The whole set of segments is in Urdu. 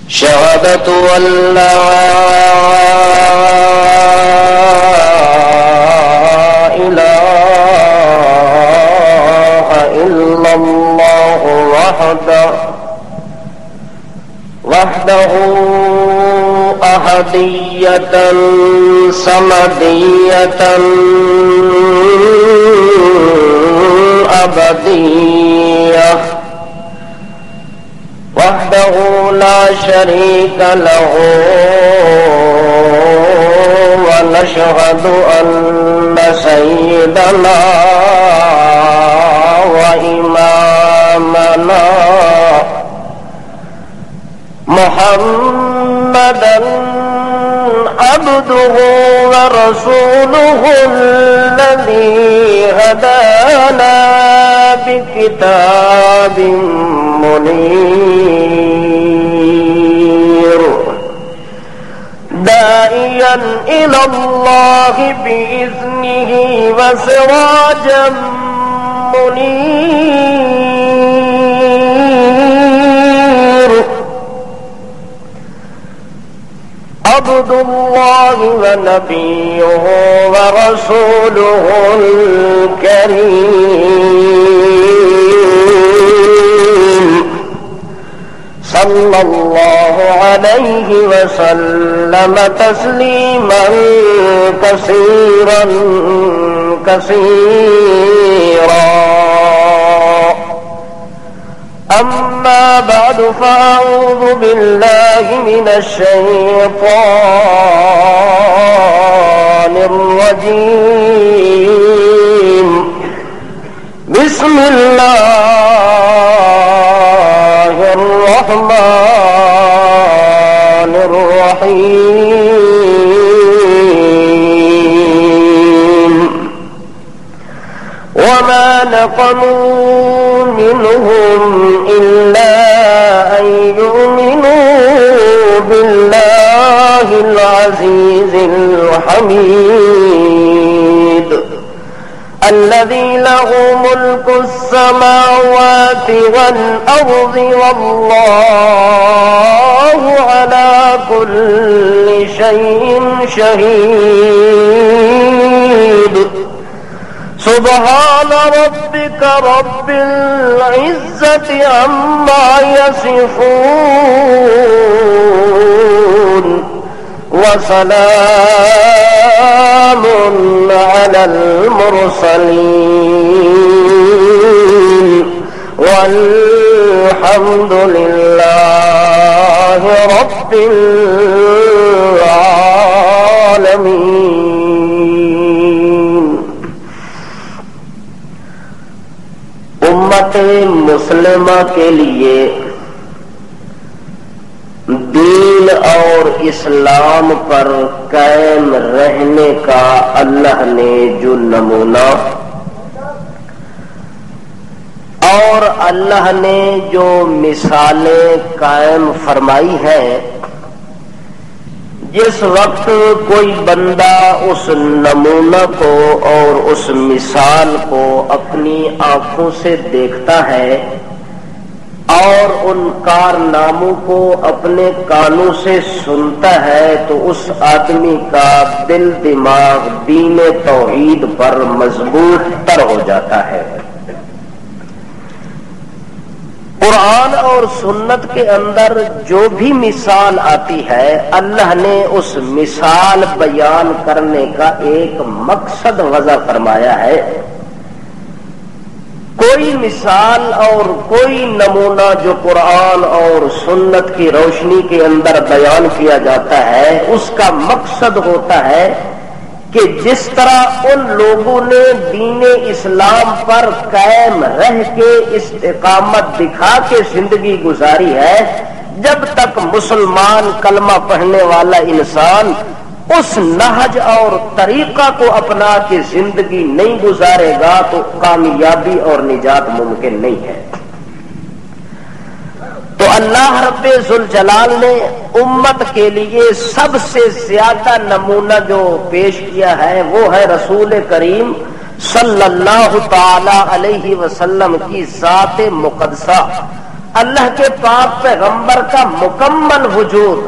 شهادة أن لا إله إلا الله وحده أحدية صمدية أبدية وحده لا شريك له ونشهد أن سيدنا وإمامنا محمدا عبده ورسوله الذي هدانا بكتاب منير داعيا إلى الله بإذنه وسراجا منير عبد الله ونبيه ورسوله الكريم صلى الله عليه وسلم تسليما كثيرا كثيرا. أما بعد فأعوذ بالله من الشيطان الرجيم. بسم الله الرحمن الرحيم. وما نقموا منهم إلا أن يؤمنوا بالله العزيز الحميد الذي له ملك السماوات والأرض والله على كل شيء شهيد. سبحان ربك رب العزة عما يصفون وسلام على المرسلين والحمد لله رب العالمين. امت مسلمہ کے لیے دین اور اسلام پر قائم رہنے کا اللہ نے جو نمونہ اور اللہ نے جو مثالیں قائم فرمائی ہیں، جس وقت کوئی بندہ اس نمونہ کو اور اس مثال کو اپنی آنکھوں سے دیکھتا ہے اور ان کارناموں کو اپنے کانوں سے سنتا ہے تو اس آدمی کا دل دماغ دین توحید پر مضبوط تر ہو جاتا ہے. قرآن اور سنت کے اندر جو بھی مثال آتی ہے، اللہ نے اس مثال بیان کرنے کا ایک مقصد وضع فرمایا ہے. کوئی مثال اور کوئی نمونہ جو قرآن اور سنت کی روشنی کے اندر بیان کیا جاتا ہے، اس کا مقصد ہوتا ہے کہ جس طرح ان لوگوں نے دین اسلام پر قائم رہ کے استقامت دکھا کے زندگی گزاری ہے، جب تک مسلمان کلمہ پڑھنے والا انسان اس نہج اور طریقہ کو اپنا کے زندگی نہیں گزارے گا تو کامیابی اور نجات ممکن نہیں ہے. تو اللہ رب ذوالجلال نے امت کے لیے سب سے زیادہ نمونہ جو پیش کیا ہے وہ ہے رسول کریم صلی اللہ تعالی علیہ وسلم کی ذات مقدسہ. اللہ کے پاک پیغمبر کا مکمل وجود،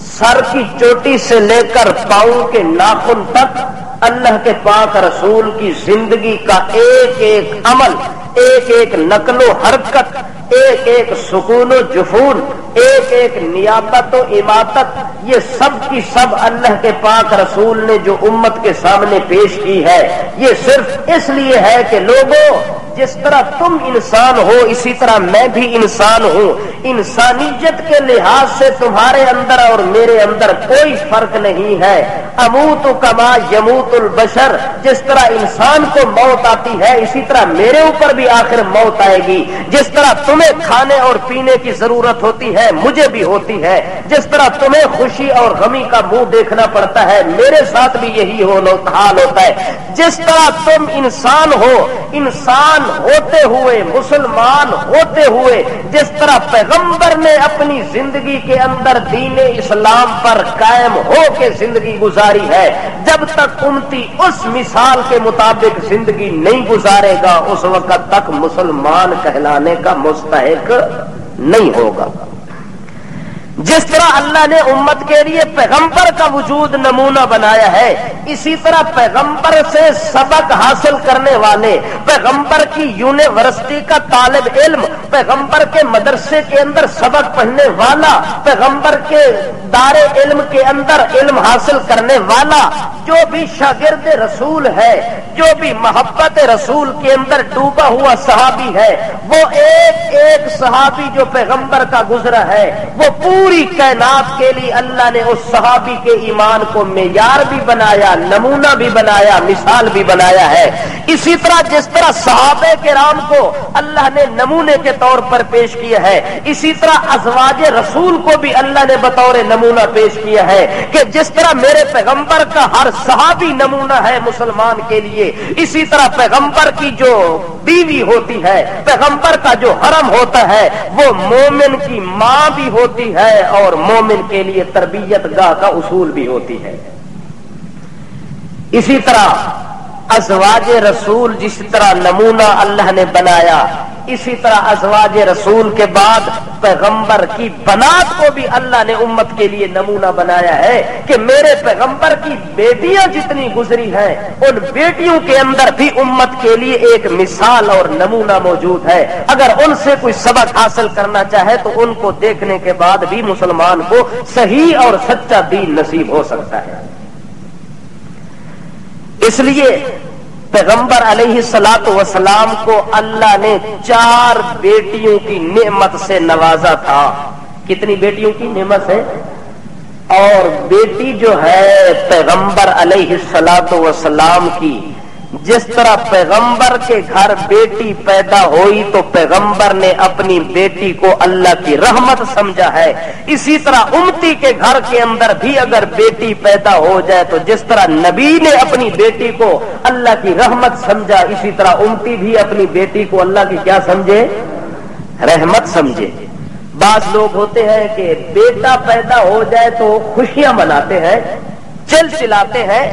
سر کی چوٹی سے لے کر پاؤں کے ناخن تک اللہ کے پاک رسول کی زندگی کا ایک ایک عمل، ایک ایک نقل و حرکت، ایک ایک سکون و جفون، ایک ایک نیابت و اماتت، یہ سب کی سب اللہ کے پاک رسول نے جو امت کے سامنے پیش کی ہے، یہ صرف اس لیے ہے کہ لوگوں، جس طرح تم انسان ہو اسی طرح میں بھی انسان ہوں، انسانیت کے لحاظ سے تمہارے اندر اور میرے اندر کوئی فرق نہیں ہے۔ اموت کما یموت البشر، جس طرح انسان کو موت آتی ہے اسی طرح میرے اوپر بھی آخر موت آئے گی۔ جس طرح تمہیں کھانے اور پینے کی ضرورت ہوتی ہے مجھے بھی ہوتی ہے، جس طرح تمہیں خوشی اور غمی کا منہ دیکھنا پڑتا ہے میرے ساتھ بھی یہی حال ہوتا ہے۔ جس طرح تم انسان ہو، انسان ہوتے ہوئے، مسلمان ہوتے ہوئے، جس طرح پیغمبر نے اپنی زندگی کے اندر دین اسلام پر قائم ہو کے زندگی گزاری ہے، جب تک امتی اس مثال کے مطابق زندگی نہیں گزارے گا اس وقت تک مسلمان کہلانے کا مستحق نہیں ہوگا۔ جس طرح اللہ نے امت کے لیے پیغمبر کا وجود نمونہ بنایا ہے، اسی طرح پیغمبر سے سبق حاصل کرنے والے، پیغمبر کی یونیورسٹی کا طالب علم، پیغمبر کے مدرسے کے اندر سبق پڑھنے والا، پیغمبر کے دار علم کے اندر علم حاصل کرنے والا، جو بھی شاگرد رسول ہے، جو بھی محبت رسول کے اندر ڈوبا ہوا صحابی ہے، وہ ایک ایک صحابی جو پیغمبر کا گزرا ہے، وہ پوری کائنات کے لیے اللہ نے اس صحابی کے ایمان کو معیار بھی بنایا، نمونہ بھی بنایا، مثال بھی بنایا ہے۔ اسی طرح جس طرح صحابہ کرام کو اللہ نے نمونے کے طور پر پیش کیا ہے، اسی طرح ازواج رسول کو بھی اللہ نے بطور نمونہ پیش کیا ہے کہ جس طرح میرے پیغمبر کا ہر صحابی نمونہ ہے مسلمان کے لیے، اسی طرح پیغمبر کی جو بیوی ہوتی ہے، پیغمبر کا جو حرم ہوتا ہے، وہ مومن کی ماں بھی ہوتی ہے اور مومن کے لیے تربیت گاہ کا اصول بھی ہوتی ہے۔ اسی طرح ازواج رسول جس طرح نمونہ اللہ نے بنایا، اسی طرح ازواج رسول کے بعد پیغمبر کی بنات کو بھی اللہ نے امت کے لیے نمونہ بنایا ہے کہ میرے پیغمبر کی بیٹیاں جتنی گزری ہیں ان بیٹیوں کے اندر بھی امت کے لیے ایک مثال اور نمونہ موجود ہے۔ اگر ان سے کوئی سبق حاصل کرنا چاہے تو ان کو دیکھنے کے بعد بھی مسلمان کو صحیح اور سچا دین نصیب ہو سکتا ہے۔ اس لیے پیغمبر علیہ الصلوۃ والسلام کو اللہ نے 4 بیٹیوں کی نعمت سے نوازا تھا۔ کتنی بیٹیوں کی نعمت ہے؟ اور بیٹی جو ہے پیغمبر علیہ الصلوۃ والسلام کی، جس طرح پیغمبر کے گھر بیٹی پیدا ہوئی تو پیغمبر نے اپنی بیٹی کو اللہ کی رحمت سمجھا ہے، اسی طرح امتی کے گھر کے اندر بھی اگر بیٹی پیدا ہو جائے تو جس طرح نبی نے اپنی بیٹی کو اللہ کی رحمت سمجھا، اسی طرح امتی بھی اپنی بیٹی کو اللہ کی کیا سمجھے؟ رحمت سمجھے۔ بعض لوگ ہوتے ہیں کہ بیٹا پیدا ہو جائے تو خوشیاں مناتے ہیں، چل چلاتے ہیں،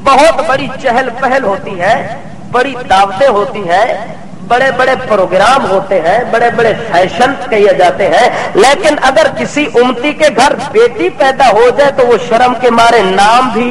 بہت بڑی چہل پہل ہوتی ہے، بڑی دعوتیں ہوتی ہیں، بڑے بڑے پروگرام ہوتے ہیں، بڑے بڑے فیشن کیے جاتے ہیں، لیکن اگر کسی امتی کے گھر بیٹی پیدا ہو جائے تو وہ شرم کے مارے نام بھی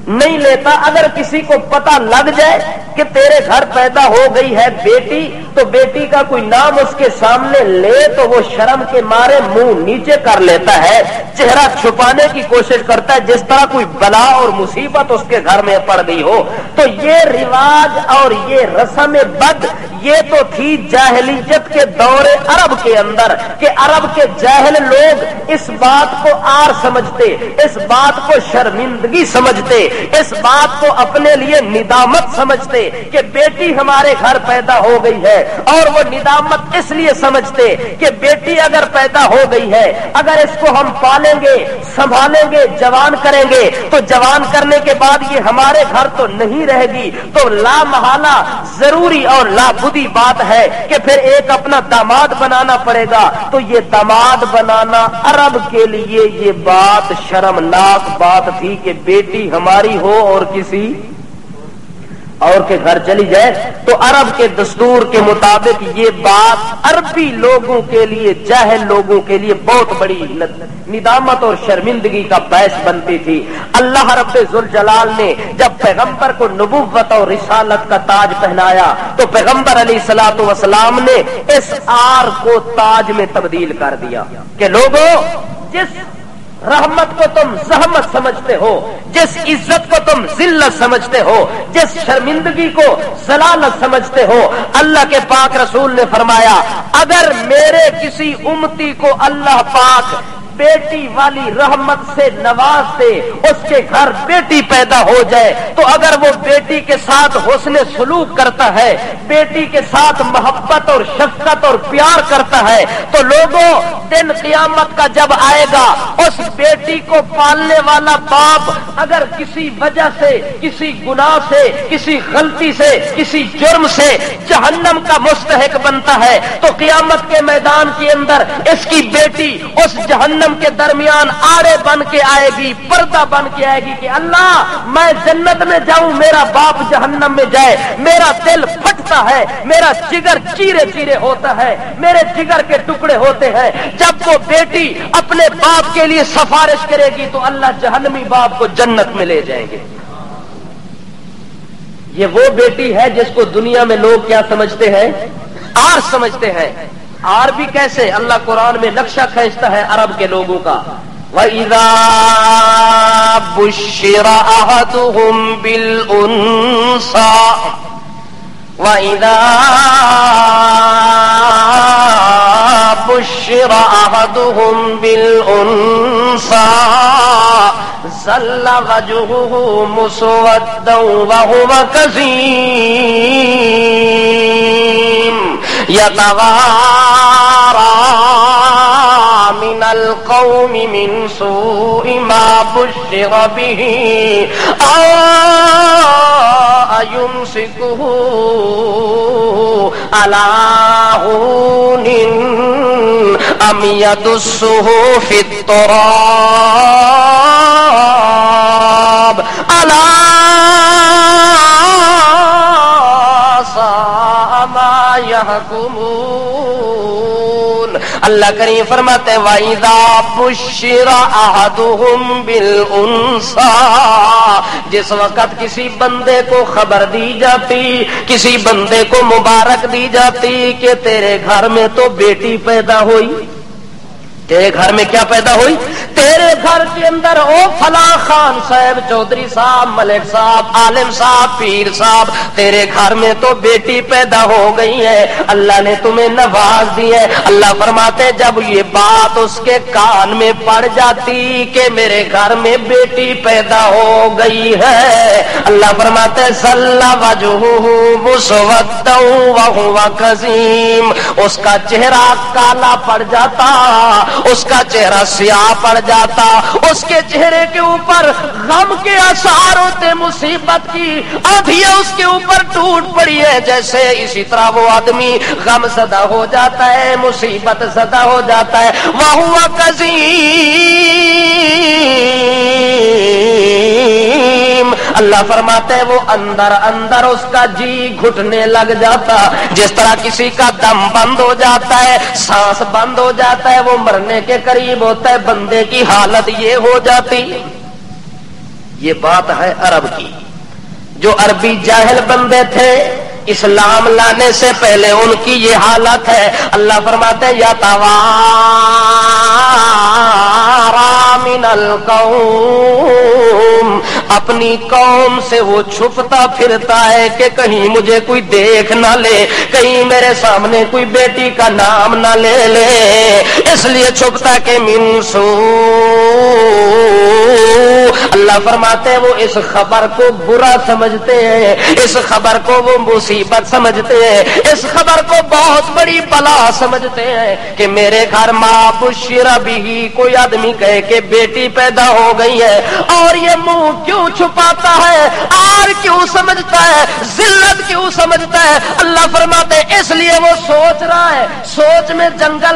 نہیں لیتا۔ اگر کسی کو پتہ لگ جائے کہ تیرے گھر پیدا ہو گئی ہے بیٹی تو بیٹی کا کوئی نام اس کے سامنے لے تو وہ شرم کے مارے منہ نیچے کر لیتا ہے، چہرہ چھپانے کی کوشش کرتا ہے جس طرح کوئی بلا اور مصیبت اس کے گھر میں پڑ گئی ہو۔ تو یہ رواج اور یہ رسم بد یہ تو تھی جاہلیت کے دور عرب کے اندر کہ عرب کے جاہل لوگ اس بات کو عار سمجھتے، اس بات کو شرمندگی سمجھتے، اس بات کو اپنے لیے ندامت سمجھتے کہ بیٹی ہمارے گھر پیدا ہو گئی ہے، اور وہ ندامت اس لیے سمجھتے کہ بیٹی اگر پیدا ہو گئی ہے، اگر اس کو ہم پالیں گے، سنبھالیں گے، جوان کریں گے تو جوان کرنے کے بعد یہ ہمارے گھر تو نہیں رہے گی، تو لا محالہ ضروری اور لا بدی بات ہے کہ پھر ایک اپنا داماد بنانا پڑے گا۔ تو یہ داماد بنانا عرب کے لیے یہ بات شرمناک بات تھی کہ بیٹی ہماری ہو اور کسی اور کے گھر چلی جائے تو عرب کے دستور کے مطابق یہ بات عربی لوگوں کے لیے، جاہل لوگوں کے لیے بہت بڑی ندامت اور شرمندگی کا باعث بنتی تھی۔ اللہ رب ذوالجلال نے جب پیغمبر کو نبوت اور رسالت کا تاج پہنایا تو پیغمبر علیہ الصلوۃ والسلام نے اس آر کو تاج میں تبدیل کر دیا کہ لوگوں، جس رحمت کو تم زحمت سمجھتے ہو، جس عزت کو تم ذلت سمجھتے ہو، جس شرمندگی کو ذلالت سمجھتے ہو، اللہ کے پاک رسول نے فرمایا اگر میرے کسی امتی کو اللہ پاک بیٹی والی رحمت سے نواز دے، اس کے گھر بیٹی پیدا ہو جائے تو اگر وہ بیٹی کے ساتھ حسن سلوک کرتا ہے، بیٹی کے ساتھ محبت اور شفقت اور پیار کرتا ہے تو لوگوں، دن قیامت کا جب آئے گا اس بیٹی کو پالنے والا باپ اگر کسی وجہ سے، کسی گناہ سے، کسی غلطی سے، کسی جرم سے جہنم کا مستحق بنتا ہے تو قیامت کے میدان کے اندر اس کی بیٹی اس جہنم کے درمیان آڑے بن کے آئے گی، پردہ بن کے آئے گی کہ اللہ میں جنت میں جاؤں، میرا باپ جہنم میں جائے، میرا دل پھٹتا ہے، میرا جگر چیرے چیرے ہوتا ہے، میرے جگر کے ٹکڑے ہوتے ہیں۔ جب وہ بیٹی اپنے باپ کے لیے سفارش کرے گی تو اللہ جہنمی باپ کو جنت میں لے جائیں گے۔ یہ وہ بیٹی ہے جس کو دنیا میں لوگ کیا سمجھتے ہیں؟ آر سمجھتے ہیں۔ آر بھی کیسے؟ اللہ قرآن میں نقشہ کھینچتا ہے عرب کے لوگوں کا۔ وَإِذَا بُشِّرَ أَحَدُهُم بِالْأُنثَىٰ وَإِذَا بُشِّرَ أَحَدُهُم بِالْأُنثَىٰ ظَلَّ وَجْهُهُ مُسْوَدًّا وَهُوَ كَظِيمٌ يَتَوَارَىٰ مِنَ الْقَوْمِ مِنْ سُوءِ مَا بُشِّرَ بِهِ أَيُمْسِكُهُ عَلَىٰ هُونٍ أَمْ يَدُسُّهُ فِي التُّرَابِ أَلَا سَاءَ مَا يَحْكُمُونَ۔ اللہ کریم فرماتے ہیں وَإِذَا بُشِّرَ أَحَدُهُم بِالْأُنثَىٰ، جس وقت کسی بندے کو خبر دی جاتی، کسی بندے کو مبارک دی جاتی کہ تیرے گھر میں تو بیٹی پیدا ہوئی، تیرے گھر میں کیا پیدا ہوئی؟ تیرے گھر کے اندر او فلاں خان صاحب، چودھری صاحب، ملک صاحب، عالم صاحب، پیر صاحب، تیرے گھر میں تو بیٹی پیدا ہو گئی ہے، اللہ نے تمہیں نواز دی ہے۔ اللہ فرماتے جب یہ بات اس کے کان میں پڑ جاتی کہ میرے گھر میں بیٹی پیدا ہو گئی ہے، اللہ فرماتے ظل وجهه مسودا وهو كظيم، اس کا چہرہ کالا پڑ جاتا، اس کا چہرہ سیاہ پڑ جاتا، اس کے چہرے کے اوپر غم کے آثار ہوتے، مصیبت کی آندھیاں اس کے اوپر ٹوٹ پڑی ہے، جیسے اسی طرح وہ آدمی غم زدہ ہو جاتا ہے، مصیبت زدہ ہو جاتا ہے۔ وَهُوَ كَظِيمٌ، اللہ فرماتے ہیں وہ اندر اندر اس کا جی گھٹنے لگ جاتا، جس طرح کسی کا دم بند ہو جاتا ہے، سانس بند ہو جاتا ہے، وہ مرنے کے قریب ہوتا ہے، بندے کی حالت یہ ہو جاتی۔ یہ بات ہے عرب کی۔ جو عربی جاہل بندے تھے اسلام لانے سے پہلے ان کی یہ حالت ہے۔ اللہ فرماتے ہیں یتوارا من القوم، اپنی قوم سے وہ چھپتا پھرتا ہے کہ کہیں مجھے کوئی دیکھ نہ لے، کہیں میرے سامنے کوئی بیٹی کا نام نہ لے لے، اس لیے چھپتا کہ من سوء۔ اللہ فرماتے ہیں وہ اس خبر کو برا سمجھتے ہیں، اس خبر کو وہ مصیبت سمجھتے ہیں، اس خبر کو بہت بڑی بلا سمجھتے ہیں کہ میرے گھر ماں بشر بھی، کوئی آدمی کہے کہ بیٹی پیدا ہو گئی ہے اور یہ منہ کیوں چھپاتا ہے، آر کیوں سمجھتا ہے، ذلت کیوں سمجھتا ہے؟ اللہ فرماتے ہیں اس لیے وہ سوچ رہا ہے، سوچ میں جنگل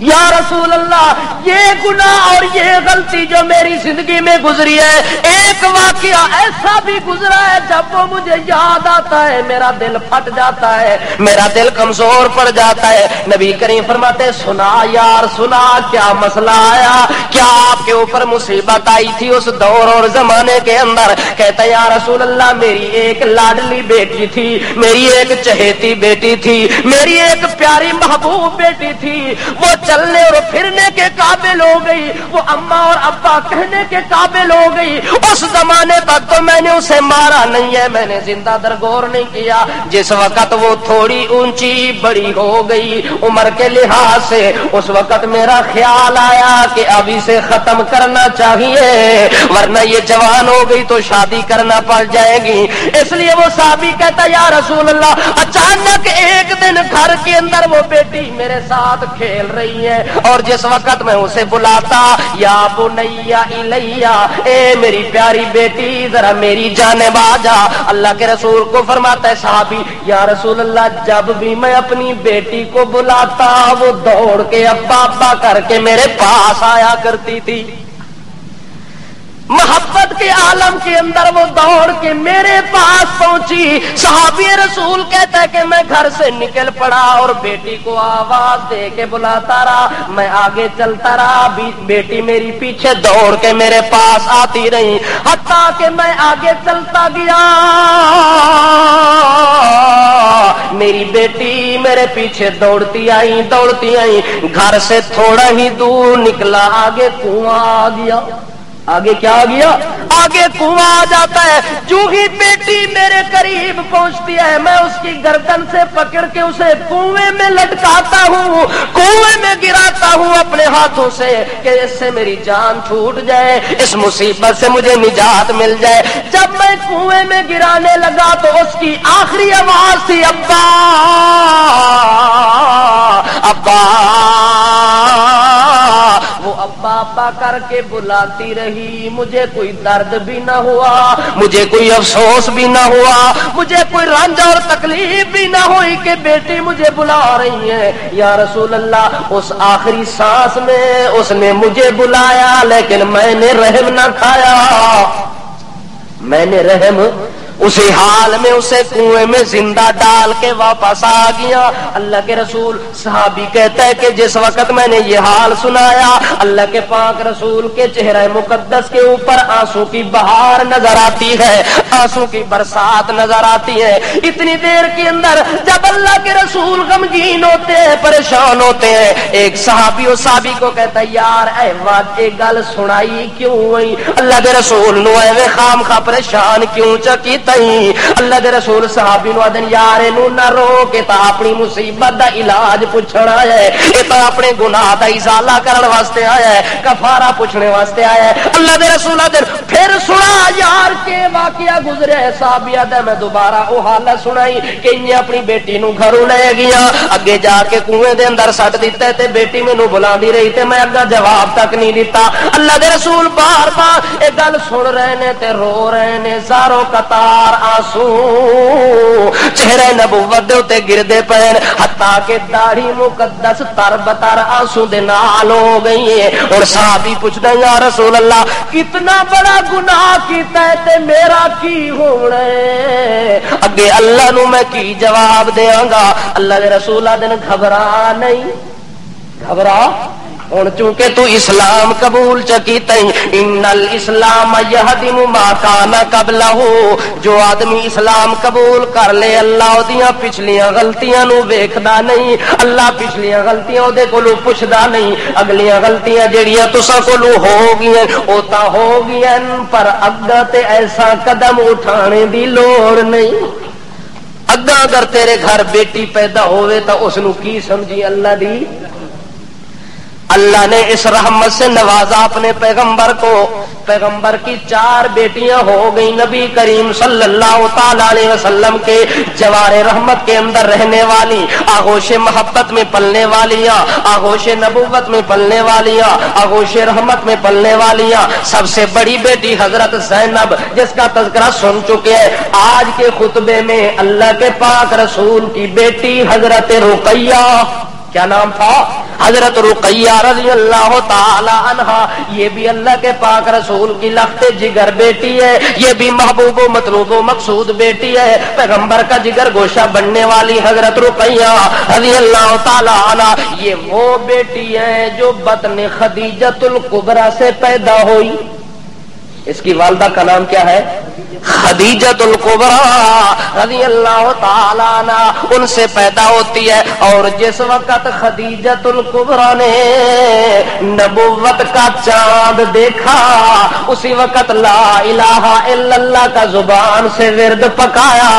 یا رسول اللہ یہ گناہ اور یہ غلطی جو میری زندگی میں گزری ہے، ایک واقعہ ایسا بھی گزرا ہے جب وہ مجھے یاد آتا ہے میرا دل پھٹ جاتا ہے، میرا دل کمزور پڑ جاتا ہے۔ نبی کریم فرماتے سنا یار سنا، کیا مسئلہ آیا، کیا آپ کے اوپر مصیبت آئی تھی اس دور اور زمانے کے اندر؟ کہتا یا رسول اللہ میری ایک لاڈلی بیٹی تھی، میری ایک چہیتی بیٹی تھی، میری ایک پیاری محبوب بیٹی تھی، وہ چلنے اور پھرنے کے قابل ہو گئی، وہ اماں اور ابا کہنے کے قابل ہو گئی۔ اس زمانے تک تو میں نے اسے مارا نہیں ہے، میں نے زندہ درگور نہیں کیا۔ جس وقت وہ تھوڑی اونچی بڑی ہو گئی عمر کے لحاظ سے، اس وقت میرا خیال آیا کہ اب اسے ختم کرنا چاہیے، ورنہ یہ جوان ہو گئی تو شادی کرنا پڑ جائے گی۔ اس لیے وہ صحابی کہتا یا رسول اللہ اچانک ایک دن گھر کے اندر وہ بیٹی میرے ساتھ کھیل رہی ہے، اور جس وقت میں اسے بلاتا یا بنیا الیہ، اے میری پیاری بیٹی ذرا میری جانب آ جا، اللہ کے رسول کو فرماتا ہے صحابی یا رسول اللہ جب بھی میں اپنی بیٹی کو بلاتا وہ دوڑ کے ابا ابا کر کے میرے پاس آیا کرتی تھی۔ محبت کے عالم کے اندر وہ دوڑ کے میرے پاس پہنچی۔ صحابی رسول کہتا ہے کہ میں گھر سے نکل پڑا اور بیٹی کو آواز دے کے بلاتا رہا، میں آگے چلتا رہا، بیٹی میری پیچھے دوڑ کے میرے پاس آتی رہی، حتیٰ کہ میں آگے چلتا گیا میری بیٹی میرے پیچھے دوڑتی آئی دوڑتی آئی، گھر سے تھوڑا ہی دور نکلا آگے کنواں آ گیا۔ آگے کیا آ گیا؟ آگے کنواں آ جاتا ہے۔ جو ہی بیٹی میرے قریب پہنچتی ہے میں اس کی گردن سے پکڑ کے اسے کنویں میں لٹکاتا ہوں، کنویں میں گراتا ہوں اپنے ہاتھوں سے کہ اس سے میری جان چھوٹ جائے، اس مصیبت سے مجھے نجات مل جائے۔ جب میں کنویں میں گرانے لگا تو اس کی آخری آواز تھی ابا ابا، وہ ابا ابا کر کے بلاتی رہی، مجھے کوئی درد بھی نہ ہوا، مجھے کوئی افسوس بھی نہ ہوا، مجھے کوئی رنج اور تکلیف بھی نہ ہوئی کہ بیٹی مجھے بلا رہی ہے۔ یا رسول اللہ اس آخری سانس میں اس نے مجھے بلایا لیکن میں نے رحم نہ کھایا، میں نے رحم اسی حال میں اسے کنویں میں زندہ ڈال کے واپس آ گیا۔ اللہ کے رسول صحابی کہتا ہے کہ جس وقت میں نے یہ حال سنایا اللہ کے پاک رسول کے چہرہ مقدس کے اوپر آنسو کی بہار نظر آتی ہے، آنسو کی برسات نظر آتی ہے۔ اتنی دیر کے اندر جب اللہ کے رسول غمگین ہوتے ہیں پریشان ہوتے ہیں، ایک صحابی اس صحابی کو کہتا ہے یار اے واد ایک گل سنائی کیوں ہوئی؟ اللہ کے رسول نو ایویں خام خواہ پریشان کیوں چکی تئی؟ اللہ دے رسول صحابی نو آدن یار اینو نہ رو کے تا اپنی مصیبت دا علاج پوچھن آیا ہے، اے تا اپنے گناہ دا ازالہ کرن واسطے آیا ہے، کفارہ پوچھنے واسطے آیا ہے۔ اللہ دے رسول آدن پھر سنا یار کے واقعہ گزرے ہے۔ صحابی آدن میں دوبارہ او حالت سنائی کہ انہیں اپنی بیٹی نو گھروں لے گیا، اگے جا کے کنویں دے اندر سٹ دیتا ہے تے بیٹی مینوں بلاندی رہی تے میں اگا جواب تک نہیں دیتا۔ اللہ دے رسول بار بار اے گل سن رہے نے تے رو رہے نے، زارو قطار آنسو چہرے نبوت دے تے گردے پین، حتیٰ کہ داڑھی مقدس تر بتر آنسو دے نال ہو گئی ہے۔ اور صحابی پوچھدا یا رسول اللہ کتنا بڑا گناہ کیتا ہے تے میرا کی ہونا ہے؟ اگے اللہ نو میں کی جواب دیاں گا؟ اللہ دے رسول دن گھبرا نہیں، گھبرا ہوں چونکہ تو اسلام قبول چکی تئی، ان الاسلام یہدم ما کان قبلہ، جو آدمی اسلام قبول کر لے اللہ دیاں پچھلیاں غلطیاں نو ویکھدا نہیں، اللہ پچھلیاں غلطیاں دے کولوں پوچھدا نہیں، اگلیاں غلطیاں جڑیاں تساں کولوں ہو گئیاں او تاں ہو گئیاں، پر اگا تے ایسا قدم اٹھانے دی لوڑ نہیں۔ اگا اگر تیرے گھر بیٹی پیدا ہوئے تا اس نو کی سمجھی اللہ دی؟ اللہ نے اس رحمت سے نوازا اپنے پیغمبر کو، پیغمبر کی 4 بیٹیاں ہو گئی، نبی کریم صلی اللہ تعالی علیہ وسلم کے جوار رحمت کے اندر رہنے والی، آغوش محبت میں پلنے والیاں، آغوش نبوت میں پلنے والیاں، آغوش رحمت میں پلنے والیاں۔ سب سے بڑی بیٹی حضرت زینب جس کا تذکرہ سن چکے ہیں، آج کے خطبے میں اللہ کے پاک رسول کی بیٹی حضرت رقیہ، کیا نام تھا؟ حضرت رقیہ رضی اللہ تعالی عنہا. یہ بھی اللہ کے پاک رسول کی لخت جگر بیٹی ہے, یہ بھی محبوب و مطلوب و مقصود بیٹی ہے, پیغمبر کا جگر گوشہ بننے والی حضرت رقیہ رضی اللہ تعالی عنہا. یہ وہ بیٹی ہے جو بطن خدیجۃ الکبریٰ سے پیدا ہوئی. اس کی والدہ کا نام کیا ہے؟ خدیجۃ الکبریٰ رضی اللہ تعالی عنہ. ان سے پیدا ہوتی ہے. اور جس وقت خدیجۃ الکبریٰ نے نبوت کا چاند دیکھا, اسی وقت لا الہ الا اللہ کا زبان سے ورد پکایا.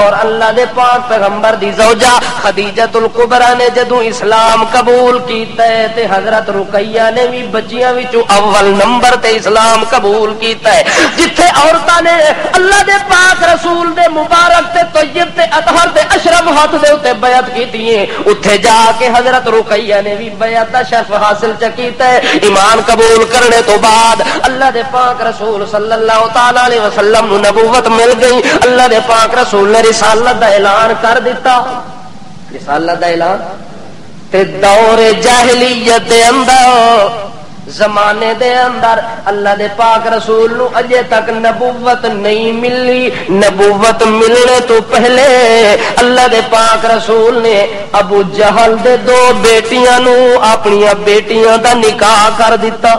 اور اللہ دے پاک پیغمبر دی زوجہ خدیجۃ الکبریٰ نے جدوں اسلام قبول کیتا ہے تے حضرت رقیہ نے بھی بچیاں وچوں اول نمبر تے اسلام قبول کیتا ہے. جتھے عورتاں نے اللہ دے پاک رسول دے مبارک تے طیب تے اطہر تے اشرف ہاتھ دے اوتے بیعت کیتی ہے, اوتھے جا کے حضرت رقیہ نے بھی بیعت دا شرف حاصل کیتا ہے. ایمان قبول کرنے تو بعد اللہ دے پاک رسول صلی اللہ تعالی علیہ وسلم نو نبوت مل گئی. اللہ دے پاک رسول نے رسالت دا اعلان کر دیتا. رسالت دا اعلان تے دور جاہلیت دے اندر, زمانے دے اندر اللہ دے پاک رسول نو اجے تک نبوت نہیں ملی. نبوت ملنے تو پہلے اللہ دے پاک رسول نے ابو جہل دے 2 بیٹیاں نو اپنی بیٹیاں دا نکاح کر دیتا.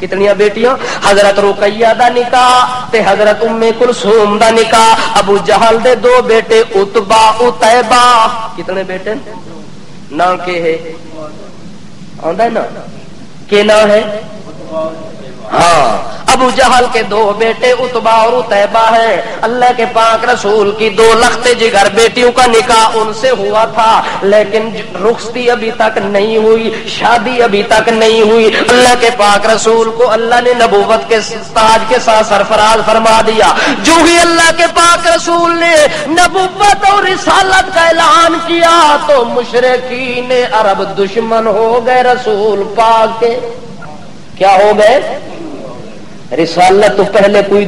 کتنی بیٹیاں؟ حضرت رقیہ دا نکاح تے حضرت ام کلثوم دا نکاح. ابو جہل دے 2 بیٹے عتبہ عتیبہ. کتنے بیٹے؟ نام کے ہے آندا ہے نا کہ نہ ہے؟ ہاں, ابو جہل کے 2 بیٹے عتبہ اور عتیبہ ہیں. اللہ کے پاک رسول کی 2 لخت جگر بیٹیوں کا نکاح ان سے ہوا تھا, لیکن رخصتی ابھی تک نہیں ہوئی, شادی ابھی تک نہیں ہوئی. اللہ کے پاک رسول کو اللہ نے نبوت کے تاج کے ساتھ سرفراز فرما دیا. جو ہی اللہ کے پاک رسول نے نبوت اور رسالت کا اعلان کیا تو مشرکین عرب دشمن ہو گئے رسول پاک کے. کیا ہو گئے؟ رسالت تو پہلے کوئی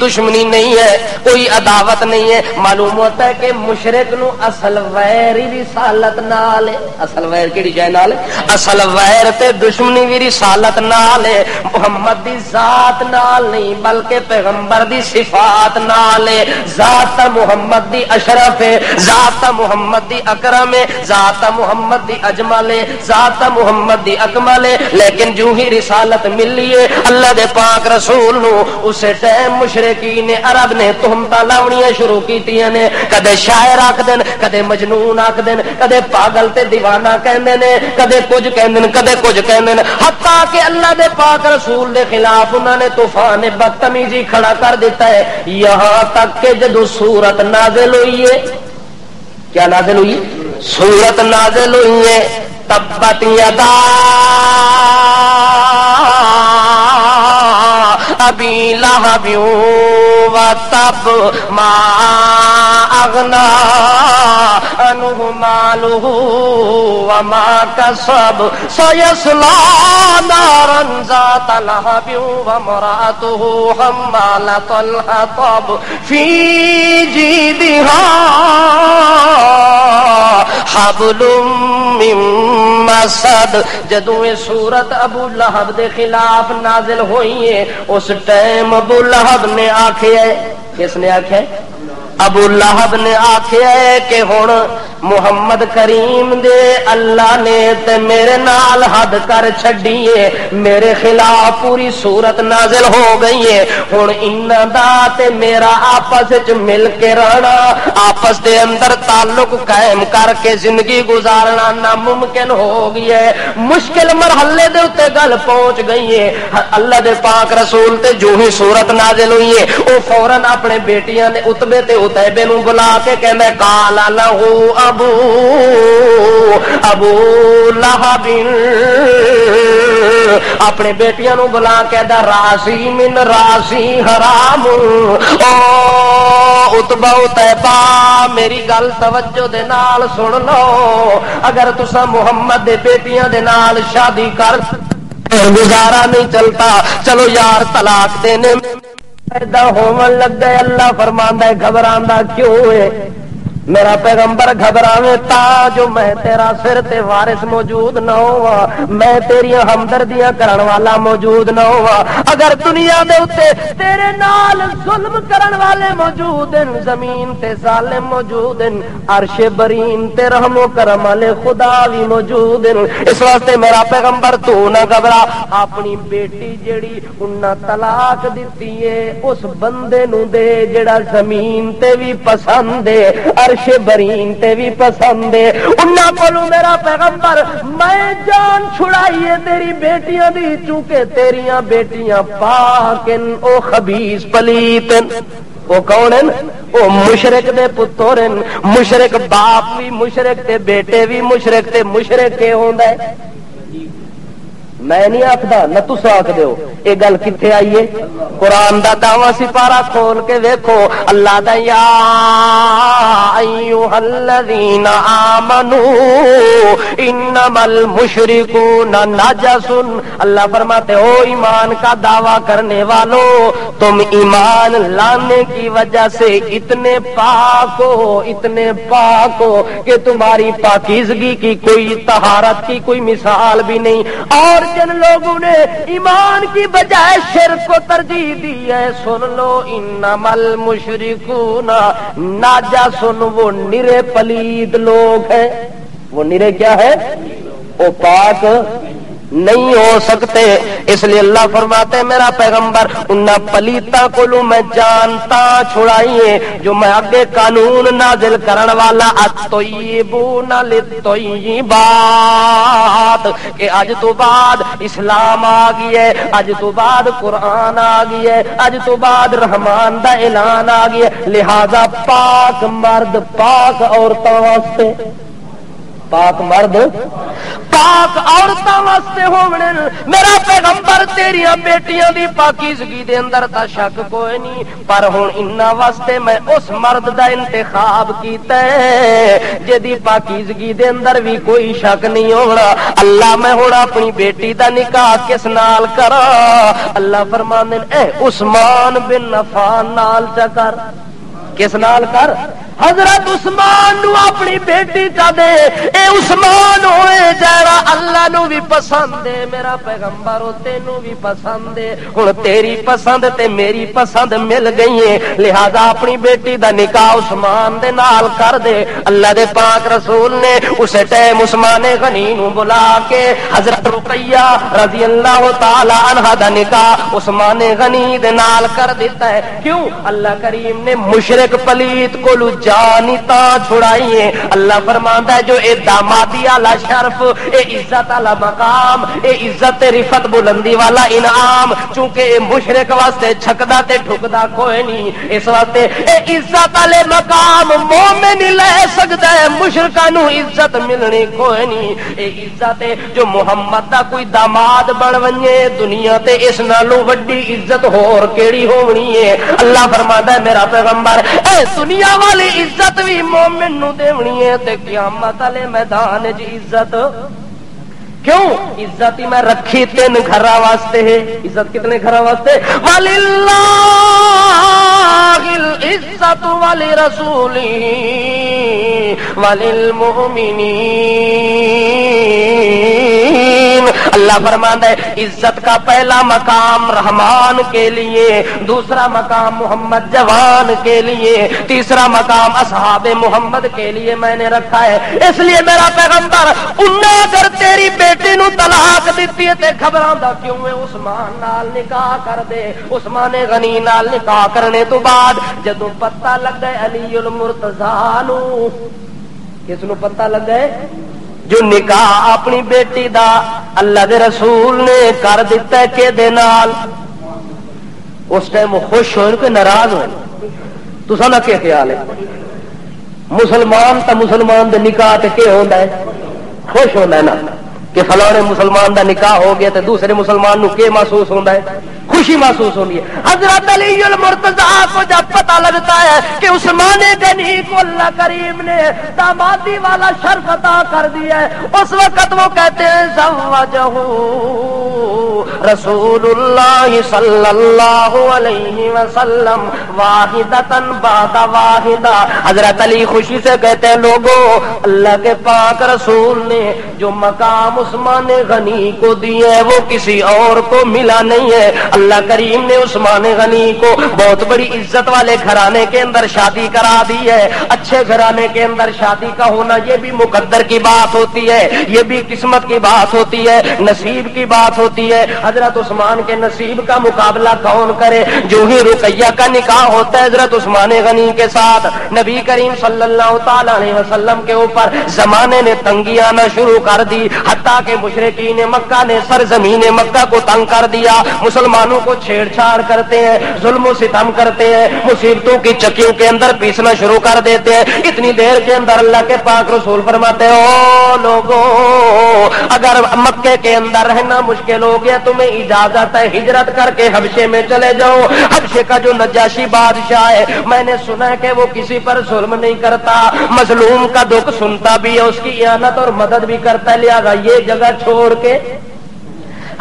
دشمنی نہیں ہے, کوئی عداوت نہیں ہے. معلوم ہوتا ہے کہ مشرک نو اصل ویر رسالت نال ہے. اصل ویر کیڑی شے نال ہے؟ اصل ویر تے دشمنی بھی رسالت نال ہے. محمد دی ذات نال نہیں بلکہ پیغمبر دی صفات نال ہے. ذات محمد دی اشرف ہے, ذات محمد دی اکرم ہے, ذات محمد دی اجمل ہے, ذات محمد دی اکمل ہے. لیکن جو ہی رسالت ملی ہے اللہ دے پاک رسول نو اسے ٹائم مشرکین عرب نے تہمتاں لاونیاں شروع کیتیاں نے. کدے شاعر آکھ دین, کدے مجنون آکھ دین, کدے پاگل تے دیوانہ کہندے نے, کدے کچھ کہندے, کدے کچھ کہندے. حتیٰ کہ اللہ دے پاک رسول دے خلاف انہوں نے طوفان بدتمیزی کھڑا کر دیتا ہے. یہاں تک کہ جدو سورت نازل ہوئی ہے, کیا نازل ہوئی؟ سورت نازل ہوئی ہے تبت یدا ابی لہب وتب ما اغنا عنہ مالہ وما کسب سیصلی نارا ذات لہب وامرأتہ حمالۃ الحطب فی جیدہا حبل من مسد. جدوں یہ سورت ابو لہب دے خلاف نازل ہوئی ہے اس ٹائم ابو لہب نے آکھیا ہے, کس نے آکھیا ہے؟ ابو لہب نے آکھیا ہے کہ ہن محمد کریم دے اللہ نے تے میرے نال حد کر چھڈی ہے, میرے خلاف پوری صورت نازل ہو گئی ہے. ہن انہاں دا تے میرا آپس وچ مل کے رہنا, آپس دے اندر تعلق قائم کر کے زندگی گزارنا ناممکن ہو گئی ہے. مشکل مرحلے دے اوتے گل پہنچ گئی ہے. اللہ دے پاک رسول تے جو ہی صورت نازل ہوئی ہے او فوراً اپنے بیٹیاں نے عتبے تے عتیبے نو بلا کے کہندا ہے قال لہ ابو لہب, اپنے بیٹیاں نو بلا کے دا راسی من راسی حرام. او عتبہ عتیبہ میری گل توجہ دے نال سن لو, اگر تساں محمد دے بیٹیاں دے نال شادی کر گزارا نہیں چلتا, چلو یار طلاق دینے پیدا ہون لگ گئے. اللہ فرماندا ہے گھبراندا کیوں ہے؟ میرا پیغمبر گھبراوے تا جو میں تیرا سر تے وارث موجود نہ ہوا، میں تیری ہمدردیاں کرن والا موجود نہ ہوا۔ اگر دنیا دے اوتے تیرے نال ظلم کرن والے موجود ہیں، زمین تے ظالم موجود ہیں، عرش برین تے رحم و کرم والے خدا بھی موجود ہیں۔ اس واسطے میرا پیغمبر تو نہ گھبرا، اپنی بیٹی جیڑی انہاں طلاق دتی ہے اس بندے نو دے جیڑا زمین تے بھی پسند ہے، عرش برین تے بھی پسند ہے۔ انہاں کولوں میرا پیغمبر میں جان چھڑائی ہے تیری بیٹیاں دی، چونکہ تیریاں بیٹیاں پاک ہیں، او خبیث پلیت ہیں۔ وہ کون ہیں؟ وہ مشرک دے پتر ہیں، مشرک باپ بھی مشرک تے بیٹے بھی مشرک تے مشرک کے ہوندا ہے۔ میں نہیں آخدا نہ تسا آخ دیو، یہ گل کتنے آئی ہے؟ قرآن دا دعویٰ سپارہ کھول کے دیکھو، اللہ دا یا ایھا الذین آمنوا انما المشرکون نجس، اللہ فرماتے ہو ایمان کا دعویٰ کرنے والو تم ایمان لانے کی وجہ سے اتنے پاک ہو کہ تمہاری پاکیزگی کی کوئی طہارت کی کوئی مثال بھی نہیں۔ اور جن لوگوں نے ایمان کی بجائے شرک کو ترجیح دی ہے، سن لو انما المشرکون نجس، وہ نرے پلید لوگ ہیں۔ وہ نرے کیا ہے؟ وہ پاک نہیں ہو سکتے۔ اس لیے اللہ فرماتے میرا پیغمبر انہاں پلیتاں کولوں میں جانتا چھڑائیے جو میں اگے قانون نازل کرن والا الطیبون للطیبات، کہ اج تو بعد اسلام آ گئی ہے، اج تو بعد قرآن آ گئی ہے، اج تو بعد رحمان دا اعلان آ گیا ہے، لہذا پاک مرد پاک عورتاں واسطے، پاک مرد پاک عورتاں واسطے ہونے۔ میرا پیغمبر تیریاں بیٹیاں دی پاکیزگی دے اندر تا شک کوئی نہیں، پر ہن انہاں واسطے میں اس مرد دا انتخاب کیتا ہے جدی پاکیزگی دے اندر بھی کوئی شک نہیں ہونا۔ اللہ میں ہن اپنی بیٹی دا نکاح کس نال کراں؟ اللہ فرماندے اے عثمان بن عفان نال چا کر۔ کس نال کر؟ حضرت عثمان نو اپنی بیٹی چا دے، اے عثمان ہوئے جڑا اللہ نو بھی پسند ہے، میرا پیغمبر تینو بھی پسند ہے۔ ہن تیری پسند تے میری پسند مل گئی ہے، لہذا اپنی بیٹی دا نکاح عثمان دے نال کر دے۔ اللہ دے پاک رسول نے اسے ٹائم عثمان غنی نو بلا کے حضرت رقیہ رضی اللہ تعالی عنہا دا نکاح عثمان غنی دے نال کر دیتا ہے۔ کیوں؟ اللہ کریم نے مشرک پلیت کو جانی تا چھڑائیے۔ اللہ فرماندا ہے جو اے دامادی والا شرف، اے عزت والا مقام، اے عزت رفت بلندی والا انعام، چونکہ اے مشرک واسطے چھکدا تے ٹھکدا کوئی نہیں، اس واسطے اے عزت والے مقام مومن ہی لے سکدا ہے، مشرکاں نو عزت ملنی کوئی نہیں۔ اے عزت ہے جو محمد دا کوئی داماد بن ونجے دنیا تے اس نالوں وڈی عزت ہور کیڑی ہونی ہے۔ اللہ فرماندا ہے میرا پیغمبر اے دنیا والی عزت بھی مومن نو دیونی ہے تے قیامت والے میدان وچ عزت کیوں؟ عزت ہی میں رکھی تین گھراں واسطے ہے۔ عزت کتنے گھراں واسطے؟ وللہ العزت ولرسولہ وللمؤمنین۔ اللہ فرماتا ہے عزت کا پہلا مقام رحمان کے لیے، دوسرا مقام محمد جوان کے لیے، تیسرا مقام اصحاب محمد کے لیے میں نے رکھا ہے۔ اس لیے میرا پیغمبر انہیں اگر تیری بیٹی نو طلاق دیتی ہے تے گھبراندا کیوں ہے؟ عثمان نال نکاح کر دے۔ عثمان غنی نال نکاح کرنے تو بعد جدوں پتہ لگ گئے علی المرتضیٰ نو، کس نو پتہ لگ گئے؟ جو نکاح اپنی بیٹی دا اللہ دے رسول نے کر دیتا ہے کہ دے نال، اس ٹائم خوش ہوئے کہ ناراض ہوئے؟ تساں دا کیا خیال ہے؟ مسلمان تا مسلمان دے نکاح تے کیا ہوندا ہے؟ خوش ہوندا ہے نا، کہ فلانے مسلمان دا نکاح ہو گیا تے دوسرے مسلمان نو کیا محسوس ہوندا ہے؟ خوشی محسوس ہونی ہے۔ حضرت علی المرتضیٰ کو جب پتہ لگتا ہے کہ عثمان غنی کو اللہ کریم نے دامادی والا شرف عطا کر دیا ہے، اس وقت وہ کہتے ہیں زوجہ رسول اللہ صلی اللہ علیہ وسلم واحدتن بعد واحدہ۔ حضرت علی خوشی سے کہتے ہیں لوگوں، اللہ کے پاک رسول نے جو مقام عثمان غنی کو دی ہے وہ کسی اور کو ملا نہیں ہے۔ اللہ کریم نے عثمان غنی کو بہت بڑی عزت والے گھرانے کے اندر شادی کرا دی ہے۔ اچھے گھرانے کے اندر شادی کا ہونا یہ بھی مقدر کی بات ہوتی ہے، یہ بھی قسمت کی بات ہوتی ہے، نصیب کی بات ہوتی ہے۔ حضرت عثمان کے نصیب کا مقابلہ کون کرے؟ جو ہی رقیہ کا نکاح ہوتا ہے حضرت عثمان غنی کے ساتھ، نبی کریم صلی اللہ تعالی علیہ وسلم کے اوپر زمانے نے تنگی آنا شروع کر دی، حتیٰ کہ مشرکین مکہ نے سرزمین مکہ کو تنگ کر دیا، مسلمانوں کو چھیڑ چھاڑ کرتے ہیں، ظلم و ستم کرتے ہیں، مصیبتوں کی چکیوں کے اندر پیسنا شروع کر دیتے ہیں۔ اتنی دیر کے اندر اللہ کے پاک رسول فرماتے ہیں او لوگوں، اگر مکے کے اندر رہنا مشکل ہو گیا تمہیں اجازت ہے ہجرت کر کے حبشے میں چلے جاؤ۔ حبشے کا جو نجاشی بادشاہ ہے میں نے سنا ہے کہ وہ کسی پر ظلم نہیں کرتا، مظلوم کا دکھ سنتا بھی ہے، اس کی اعانت اور مدد بھی کرتا ہے، لہذا یہ جگہ چھوڑ کے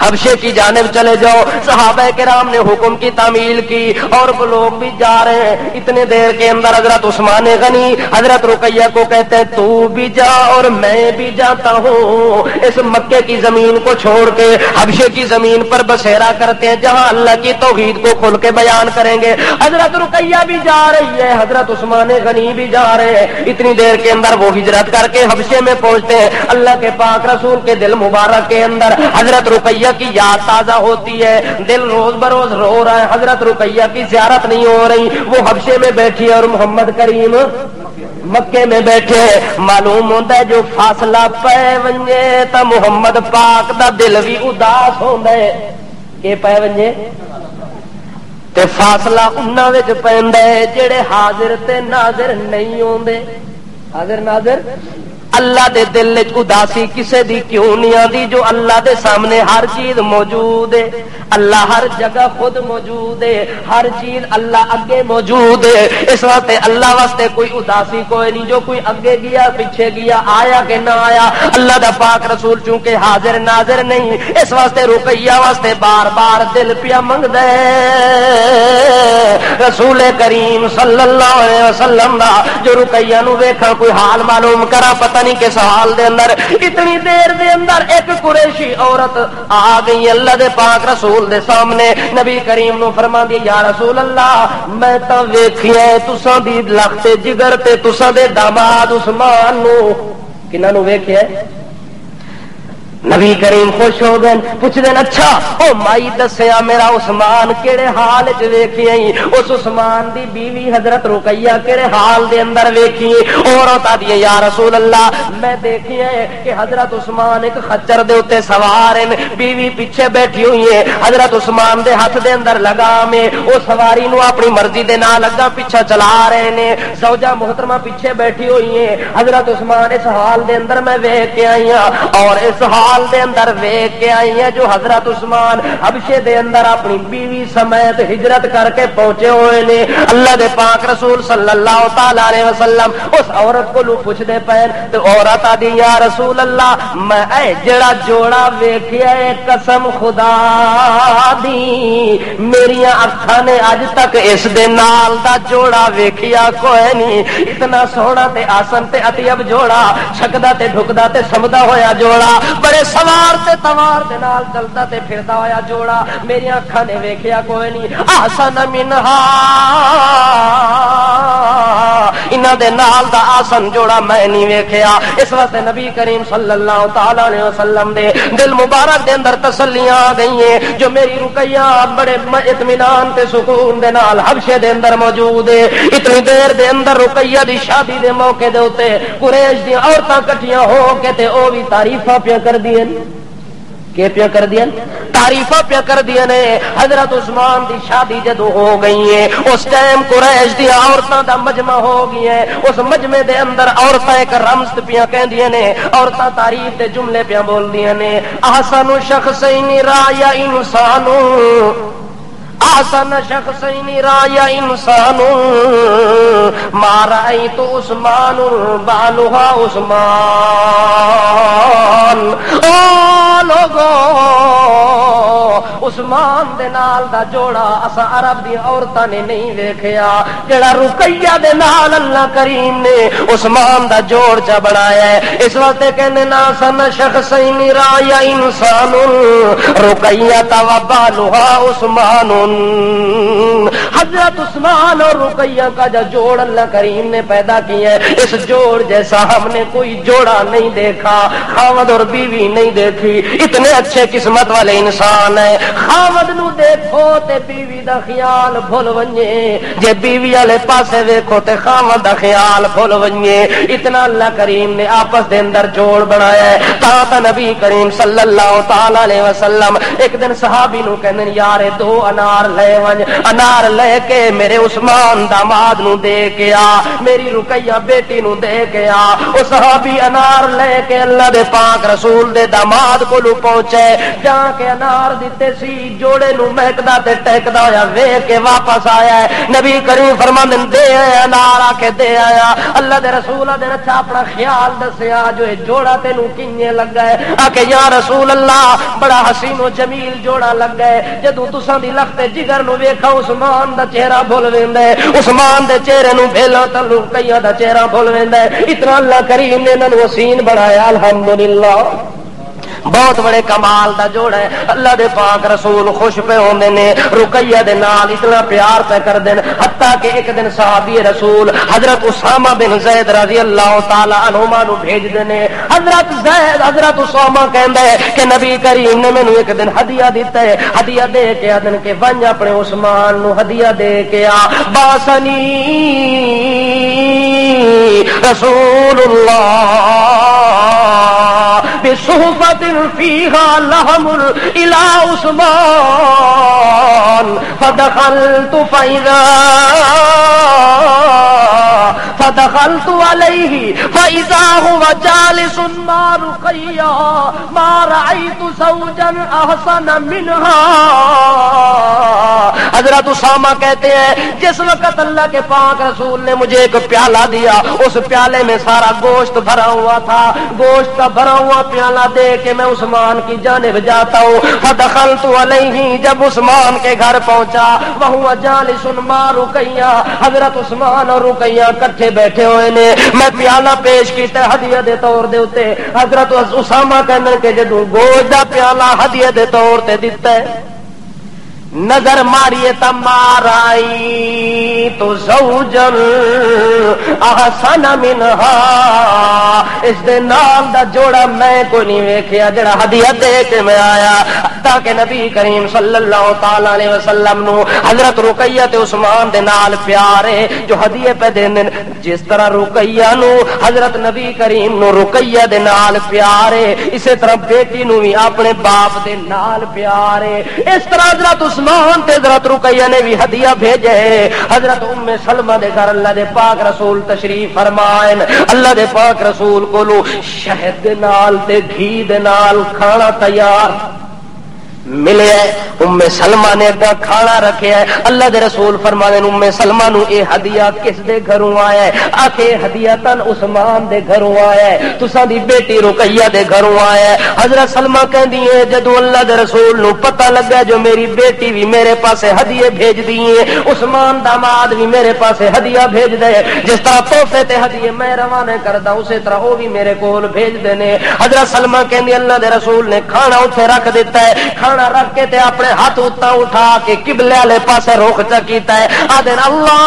حبشے کی جانب چلے جاؤ۔ صحابہ کرام نے حکم کی تعمیل کی اور وہ لوگ بھی جا رہے ہیں۔ اتنے دیر کے اندر حضرت عثمان غنی حضرت رقیہ کو کہتے ہیں تو بھی جا اور میں بھی جاتا ہوں، اس مکے کی زمین کو چھوڑ کے حبشے کی زمین پر بسیرا کرتے ہیں جہاں اللہ کی توحید کو کھل کے بیان کریں گے۔ حضرت رقیہ بھی جا رہی ہے، حضرت عثمان غنی بھی جا رہے ہیں۔ اتنی دیر کے اندر وہ ہجرت کر کے حبشے میں پہنچتے ہیں۔ اللہ کے پاک رسول کے دل مبارک کے اندر حضرت رقیہ کی یاد تازہ ہوتی ہے، دل روز بروز رو رہا ہے۔ حضرت رقیہ کی زیارت نہیں ہو رہی، وہ حبشے میں بیٹھی ہے اور محمد کریم مکے میں بیٹھے۔ معلوم ہوتا ہے جو فاصلہ پے ونجے تا محمد پاک دا دل بھی اداس ہوندا ہے کہ پے ونجے تے فاصلہ انہاں وچ پیندا ہے جڑے حاضر تے ناظر نہیں ہوندے۔ حاضر ناظر اللہ دے دل وچ اداسی کسے دی کیوں نہیں آندی؟ جو اللہ دے سامنے ہر چیز موجود ہے، اللہ ہر جگہ خود موجود ہے، ہر چیز اللہ اگے موجود ہے، اس واسطے اللہ واسطے کوئی اداسی کوئی نہیں۔ جو کوئی اگے گیا پیچھے گیا آیا کہ نہ آیا، اللہ دا پاک رسول چونکہ حاضر ناظر نہیں، اس واسطے رقیہ واسطے بار بار دل پیا منگدا ہے۔ رسول کریم صلی اللہ علیہ وسلم دا جو رقیہ نو ویکھا کوئی حال معلوم کرا، پتہ نہیں کس حال دے اندر۔ اتنی دیر دے اندر ایک قریشی عورت آ گئی اللہ دے پاک رسول دے سامنے، نبی کریم نو فرما دی یا رسول اللہ میں تا ویکھیا تساں دی لخت جگر تے تساں دے داماد عثمان نو، کناں نو ویکھیا؟ نبی کریم خوش ہو گئے، پوچھ دین اچھا او مائی دسیا میرا عثمان کیڑے حال وچ ویکھی آئی؟ اس عثمان دی بیوی حضرت رقیہ کیڑے حال دے اندر ویکھی؟ عورت آدی یا رسول اللہ میں دیکھی ہے کہ حضرت عثمان ایک خچر دے اوتے سوار ہیں، بیوی پیچھے بیٹھی ہوئی ہے، حضرت عثمان دے ہاتھ دے اندر لگام ہے، او سواری نو اپنی مرضی دے نال لگا پیچھے چلا رہے نے، زوجہ محترمہ پیچھے بیٹھی ہوئی ہے۔ حضرت عثمان اس حال دے اندر میں ویکھ کے آئی ہاں اور اس حال دے اندر ویکھ کے آئی ہیں جو حضرت عثمان حبشے دے اندر اپنی بیوی سمیت ہجرت کر کے پہنچے ہوئے نے۔ اللہ دے پاک رسول صلی اللہ تعالی علیہ وسلم اس عورت کو پوچھ دے پے تے عورت آدی یا رسول اللہ میں اے جڑا جوڑا ویکھیا ہے قسم خدا دی میری اکھاں نے اج تک اس دے نال دا جوڑا ویکھیا کوئی نہیں، اتنا سوہنا تے آسن تے اطیب جوڑا، چھکدا تے ڈھکدا تے سمدا ہویا جوڑا، بڑے سوار تے توار دے نال چلدا تے پھردا ہویا جوڑا میری اکھاں نے ویکھیا کوئی نہیں۔ احسن منہا انہاں دے نال دا آسن جوڑا میں نہیں ویکھیا۔ اس واسطے نبی کریم صلی اللہ تعالی علیہ وسلم دے دل مبارک دے اندر تسلیاں آ گئی ہیں جو میری رقیہ بڑے اطمینان تے سکون دے نال حبشے دے اندر موجود ہے۔ اتنی دیر دے اندر رقیہ دی شادی دے موقع دے اوتے قریش دی عورتاں کٹھیاں ہو کے تے او بھی تعریفاں پیا کر دین، کہ پیا کر دین تعریفاں پیا کر دیا نے۔ حضرت عثمان دی شادی جدو ہو گئی ہے اس ٹائم قریش دی عورتاں دا مجمع ہو گئی ہے، اس مجمع دے اندر عورتاں ایک رمز پیا کہندیاں نے، عورتاں تعریف دے جملے پیا بول دیاں نے۔ احسن شخصین رایا انسانو احسن شخصین رأی انسان ما رأیت عثمان بالها عثمان. او لوگو عثمان دے نال دا جوڑا اسا عرب دی عورتاں نے نہیں ویکھیا جڑا رقیہ دے نال اللہ کریم نے عثمان دا جوڑ چا بنایا ہے. اس واسطے کہنے نا سن شخصین رأی انسان رقیہ و بالها عثمان. حضرت عثمان اور رقیہ کا جو جوڑ اللہ کریم نے پیدا کیا ہے اس جوڑ جیسا ہم نے کوئی جوڑا نہیں دیکھا. خاوند اور بیوی نہیں دیکھی, اتنے اچھے قسمت والے انسان ہیں. خاوند نو دیکھو تے بیوی دا خیال بھول ونجے, جے بیوی والے پاسے دیکھو تے خاوند دا خیال بھول ونجے. اتنا اللہ کریم نے آپس دے اندر جوڑ بنایا ہے. تا نبی کریم صلی اللہ تعالی علیہ وسلم ایک دن صحابی نو کہندے یار دو انار لے ونج, انار لے کے میرے عثمان داماد نو دے کے آ, میری رقیہ بیٹی نو دے کے آ. او صحابی انار لے کے اللہ دے پاک رسول دے داماد کولو پہنچے. جا کے انار دتے سی جوڑے نو مہکدا تے ٹہکدا ہویا ویکھ کے واپس آیا ہے. نبی کریم فرماندے دے آیا انار آ کے دے آیا. اللہ دے رسول دے اچھا اپنا خیال دسیا جو جوڑا تینو کینے لگا ہے. آ کے یا رسول اللہ بڑا حسین و جمیل جوڑا لگا ہے. جدوں تساں دی لخت جگر نو ویکھا عثمان دا چہرہ بھول ویندا ہے, عثمان دے چہرے نو بھیلا تے رقیہ دا چہرہ بھول ویندا ہے. اتنا اللہ کریم نے انہاں نو حسین بنایا. الحمدللہ بہت بڑے کمال دا جوڑا ہے. اللہ دے پاک رسول خوش پہ ہوندے نے, رقیہ دے نال اتنا پیار پہ کر دین حتیٰ کہ ایک دن صحابی رسول حضرت اسامہ بن زید رضی اللہ تعالی عنہما نو بھیج دینے. حضرت اسامہ کہندا ہے کہ نبی کریم نے مینوں ایک دن ہدیہ دیتا ہے. ہدیہ دے کے آدن کہ ونج اپنے عثمان نو ہدیہ دے کے آ. باسنی رسول اللہ بصحفۃ فیہا لحم الی عثمان فدخلت علیہ فاذا هو جالس مع رقیہ ما رأیت زوجا احسن منها. حضرت اسامہ کہتے ہیں جس وقت اللہ کے پاک رسول نے مجھے ایک پیالہ دیا, اس پیالے میں سارا گوشت بھرا ہوا تھا. گوشت کا بھرا ہوا پیالہ دے کے میں عثمان کی جانب جاتا ہوں. فدخلت علیہ, جب عثمان کے گھر پہنچا وہو جالس مع رقیہ, حضرت عثمان اور رقیہ کٹھے بیٹھے ہوئے نے. میں پیالہ پیش کیتا ہدیہ دے طور دے اوتے. حضرت اسامہ کہنے کہ جدوں گوشت دا پیالہ ہدیہ دے طور تے دتا ہے نظر ماریے تمہارائی تو زوجن احسن منہا. اس دے نال دا جوڑا میں کوئی نہیں ویکھیا جڑا ہدیہ دے کے میں آیا. تاکہ نبی کریم صلی اللہ تعالی علیہ وسلم نو حضرت رقیہ تے عثمان دے نال پیار ہے جو ہدیہ پہ دیندے. جس طرح رقیہ نو حضرت نبی کریم نو رقیہ دے نال پیار ہے, اسی طرح بیٹی نو بھی اپنے باپ دے نال پیار ہے. اس طرح حضرت عثمان تے حضرت رقیہ نے بھی ہدیہ بھیجے. حضرت ام سلمہ دے گھر اللہ دے پاک رسول تشریف فرمائن. اللہ دے پاک رسول کولو شہد دے نال تے گھی دے نال کھانا تیار ملے. ام سلمہ نے اگا کھانا رکھے ہے. اللہ دے رسول فرمانے ام سلمہ نو اے ہدیہ کس دے گھروں آیا ہے؟ آکھے ہدیہ تن عثمان دے گھروں آیا ہے, تساں دی بیٹی رقیہ دے گھروں آیا ہے. حضرت سلمہ کہندی ہے جدوں اللہ دے رسول نو پتہ لگا جو میری بیٹی بھی میرے پاسے ہدیے بھیج دی ہیں, عثمان داماد بھی میرے پاسے ہدیہ بھیج دے, جس طرح تحفے تے ہدیے میں روانہ کردا اسی طرح او بھی میرے کول بھیج دینے. حضرت سلمہ کہندی اللہ دے رسول نے کھانا اوتھے رکھ دیتا ہے. کھانا رکھ کے تے اپنے ہاتھ اتا اٹھا کے قبلے والے پاسے رخ چا کیتا ہے. آدن اللہم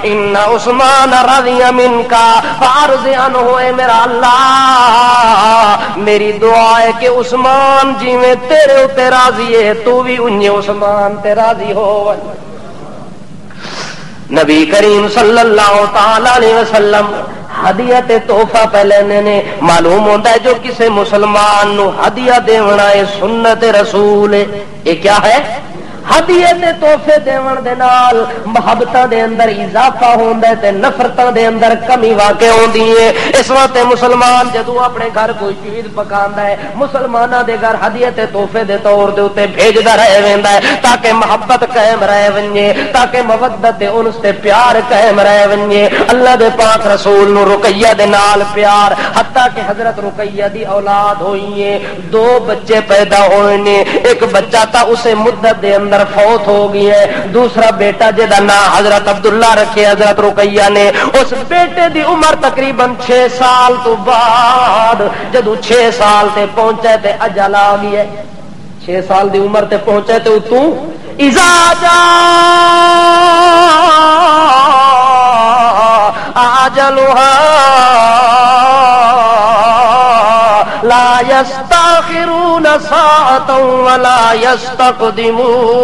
ان عثمان رضی منک فارض عنہ. اے میرا اللہ میری دعا ہے کہ عثمان جی میں تیرے اوتے راضی ہے تو بھی انہیں عثمان تے راضی ہو. نبی کریم صلی اللہ تعالی علیہ وسلم ہدیہ تے تحفہ پہ لینے نے. معلوم ہوتا ہے جو کسی مسلمان نو ہدیہ دیونا ہے سنت رسول ہے. یہ کیا ہے؟ ہدیے تے تحفے دیون دے نال محبتاں دے اندر اضافہ ہوندا ہے تے نفرتاں دے اندر کمی واقع ہوندی ہے. اس واسطے مسلمان جدوں اپنے گھر کوئی چیز پکاندا ہے مسلماناں دے گھر ہدیے تے تحفے دے طور دے اوتے بھیجدا رہ ویندا ہے تاکہ محبت قائم رہ ونجے, تاکہ مودت تے انس تے پیار قائم رہ ونجے. اللہ دے پاک رسول نو رقیہ دے نال پیار, حتیٰ کہ حضرت رقیہ دی اولاد ہوئی ہے, 2 بچے پیدا ہوئے نے. ایک بچہ تھا اسے مدت دے اندر فوت ہو گئی ہے, دوسرا بیٹا جدا نام حضرت عبداللہ رکھے حضرت رقیہ نے. اس بیٹے دی عمر تقریباً 6 سال تو بعد جدو 6 سال تے پہنچے تے اجل آ گئی ہے. 6 سال دی عمر تے پہنچے تے اتوں اذا جاء اجلها لا يستاخرون ساعة ولا يستقدمون.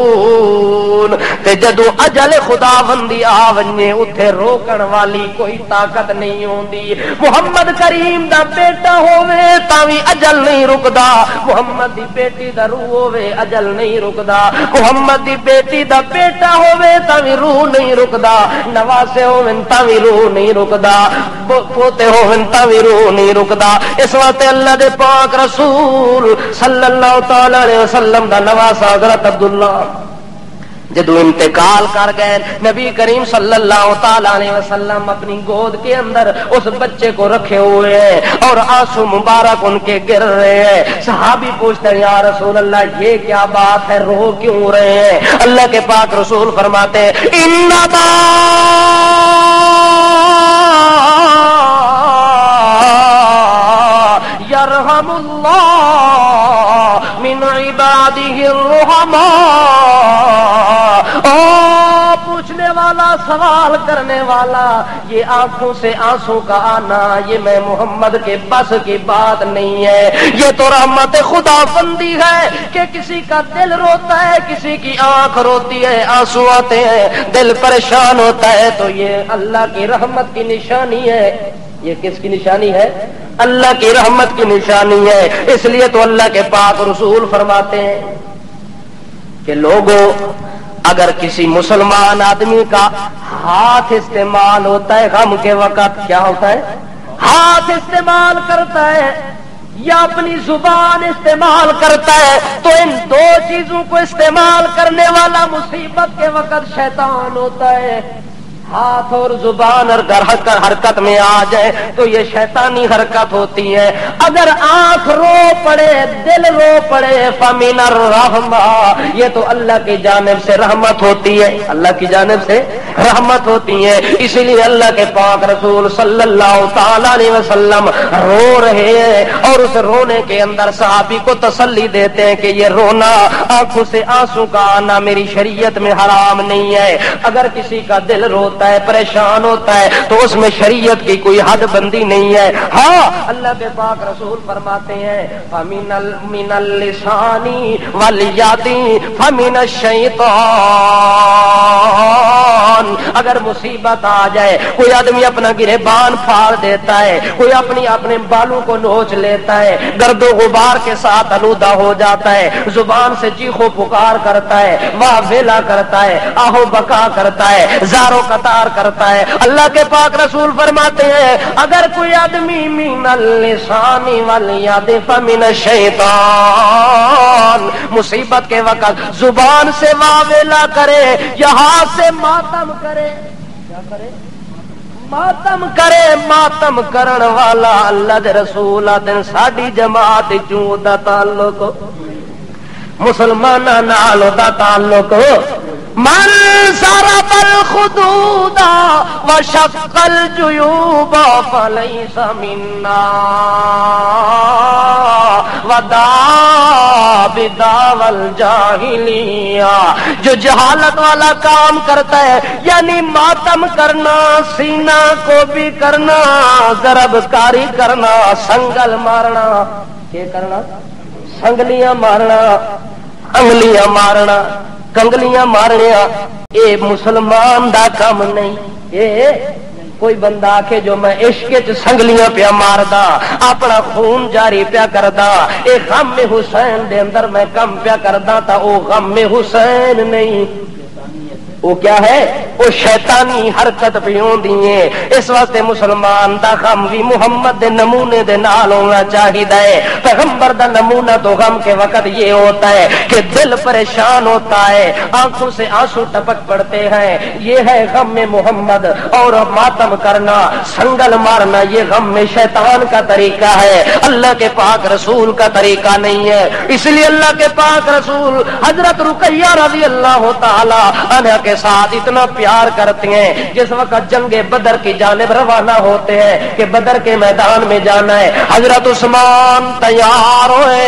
تے جدو اجل خداوندی آ ونجے اوتھے روکن والی کوئی طاقت نہیں ہوندی. محمد کریم دا بیٹا ہووے تاں وی اجل نہیں رکدا, محمد دی بیٹی دا روح ہووے اجل نہیں رکدا, محمد دی بیٹی دا بیٹا ہووے تاں وی روح نہیں رکدا, نواسے ہوون تاں وی روح نہیں رکدا, پوتے ہوون تاں وی روح نہیں رکدا. اس واسطے اللہ دے پاک رسول صلی اللہ تعالی علیہ وسلم دا نواسا حضرت عبداللہ جدو انتقال کر گئے, نبی کریم صلی اللہ تعالی علیہ وسلم اپنی گود کے اندر اس بچے کو رکھے ہوئے ہیں اور آنسو مبارک ان کے گر رہے ہیں. صحابی پوچھتے ہیں یا رسول اللہ یہ کیا بات ہے, رو کیوں رہے ہیں؟ اللہ کے پاک رسول فرماتے ہیں انما یرحم اللہ من عباده الرحماء. پوچھنے والا, سوال کرنے والا, یہ آنکھوں سے آنسو کا آنا یہ میں محمد کے بس کی بات نہیں ہے, یہ تو رحمت خدا بندی ہے کہ کسی کا دل روتا ہے, کسی کی آنکھ روتی ہے, آنسو آتے ہیں, دل پریشان ہوتا ہے, تو یہ اللہ کی رحمت کی نشانی ہے. یہ کس کی نشانی ہے؟ اللہ کی رحمت کی نشانی ہے. اس لیے تو اللہ کے پاک رسول فرماتے ہیں کہ لوگوں اگر کسی مسلمان آدمی کا ہاتھ استعمال ہوتا ہے غم کے وقت, کیا ہوتا ہے؟ ہاتھ استعمال کرتا ہے یا اپنی زبان استعمال کرتا ہے, تو ان 2 چیزوں کو استعمال کرنے والا مصیبت کے وقت شیطان ہوتا ہے. ہاتھ اور زبان اگر حرکت میں آ جائے تو یہ شیطانی حرکت ہوتی ہے. اگر آنکھ رو پڑے, دل رو پڑے, فمن الرحمہ, یہ تو اللہ کی جانب سے رحمت ہوتی ہے, اللہ کی جانب سے رحمت ہوتی ہے. اسی لیے اللہ کے پاک رسول صلی اللہ تعالی علیہ وسلم رو رہے ہیں اور اس رونے کے اندر صحابی کو تسلی دیتے ہیں کہ یہ رونا, آنکھوں سے آنسو کا آنا میری شریعت میں حرام نہیں ہے. اگر کسی کا دل روتا ہے, پریشان ہوتا ہے, تو اس میں شریعت کی کوئی حد بندی نہیں ہے. ہاں اللہ کے پاک رسول فرماتے ہیں فَمِنَ اللِّسَانِ وَالْيَدِ فَمِنَ الشَّيْطَانِ. اگر مصیبت آ جائے, کوئی آدمی اپنا گریبان پھاڑ دیتا ہے, کوئی اپنے بالوں کو نوچ لیتا ہے, گرد و غبار کے ساتھ آلودہ ہو جاتا ہے, زبان سے چیخو پکار کرتا ہے, واہ ویلا کرتا ہے, آہو بکا کرتا ہے, زارو قطار کرتا ہے, اللہ کے پاک رسول فرماتے ہیں اگر کوئی آدمی من اللسان والیاد فمن الشیطان, مصیبت کے وقت زبان سے واویلا کرے یا ہاتھ سے ماتم کرے, کیا کرے؟ ماتم کرے. ماتم کرن والا اللہ دے رسول آدن ساڈی جماعت چوں دا تعلق, مسلماناں نال دا تعلق. من صرف الخدود وشق الجيوب فليس منا ودعا بدعوى الجاهلية. جو جہالت والا کام کرتا ہے یعنی ماتم کرنا, سینہ کو بھی کرنا, ضرب کاری کرنا, سنگل مارنا, کیا کرنا؟ سنگلیاں مارنا, انگلیاں مارنا, کنگلیاں مارنیا, اے مسلمان دا کام نہیں. کوئی بندہ آکھے جو میں عشق چ سنگلیاں پیا ماردا اپنا خون جاری پیا کردا اے غم حسین دے اندر میں کم پیا کردا تا او غم حسین نہیں، وہ کیا ہے؟ وہ شیطانی حرکت پہ ہوندی ہے۔ اس واسطے مسلمان دا غم بھی محمد دے نمونے دے نال ہونا چاہیے۔ پیغمبر دا نمونہ تو غم کے وقت یہ ہوتا ہے کہ دل پریشان ہوتا ہے، آنکھوں سے آنسو ٹپک پڑتے ہیں، یہ ہے غم محمد۔ اور ماتم کرنا، سنگل مارنا، یہ غم شیطان کا طریقہ ہے، اللہ کے پاک رسول کا طریقہ نہیں ہے۔ اس لیے اللہ کے پاک رسول حضرت رقیہ رضی اللہ تعالی عنہا کے ساتھ اتنا پیار کرتے ہیں، جس وقت جنگ بدر کی جانب روانہ ہوتے ہیں کہ بدر کے میدان میں جانا ہے، حضرت عثمان تیار ہوئے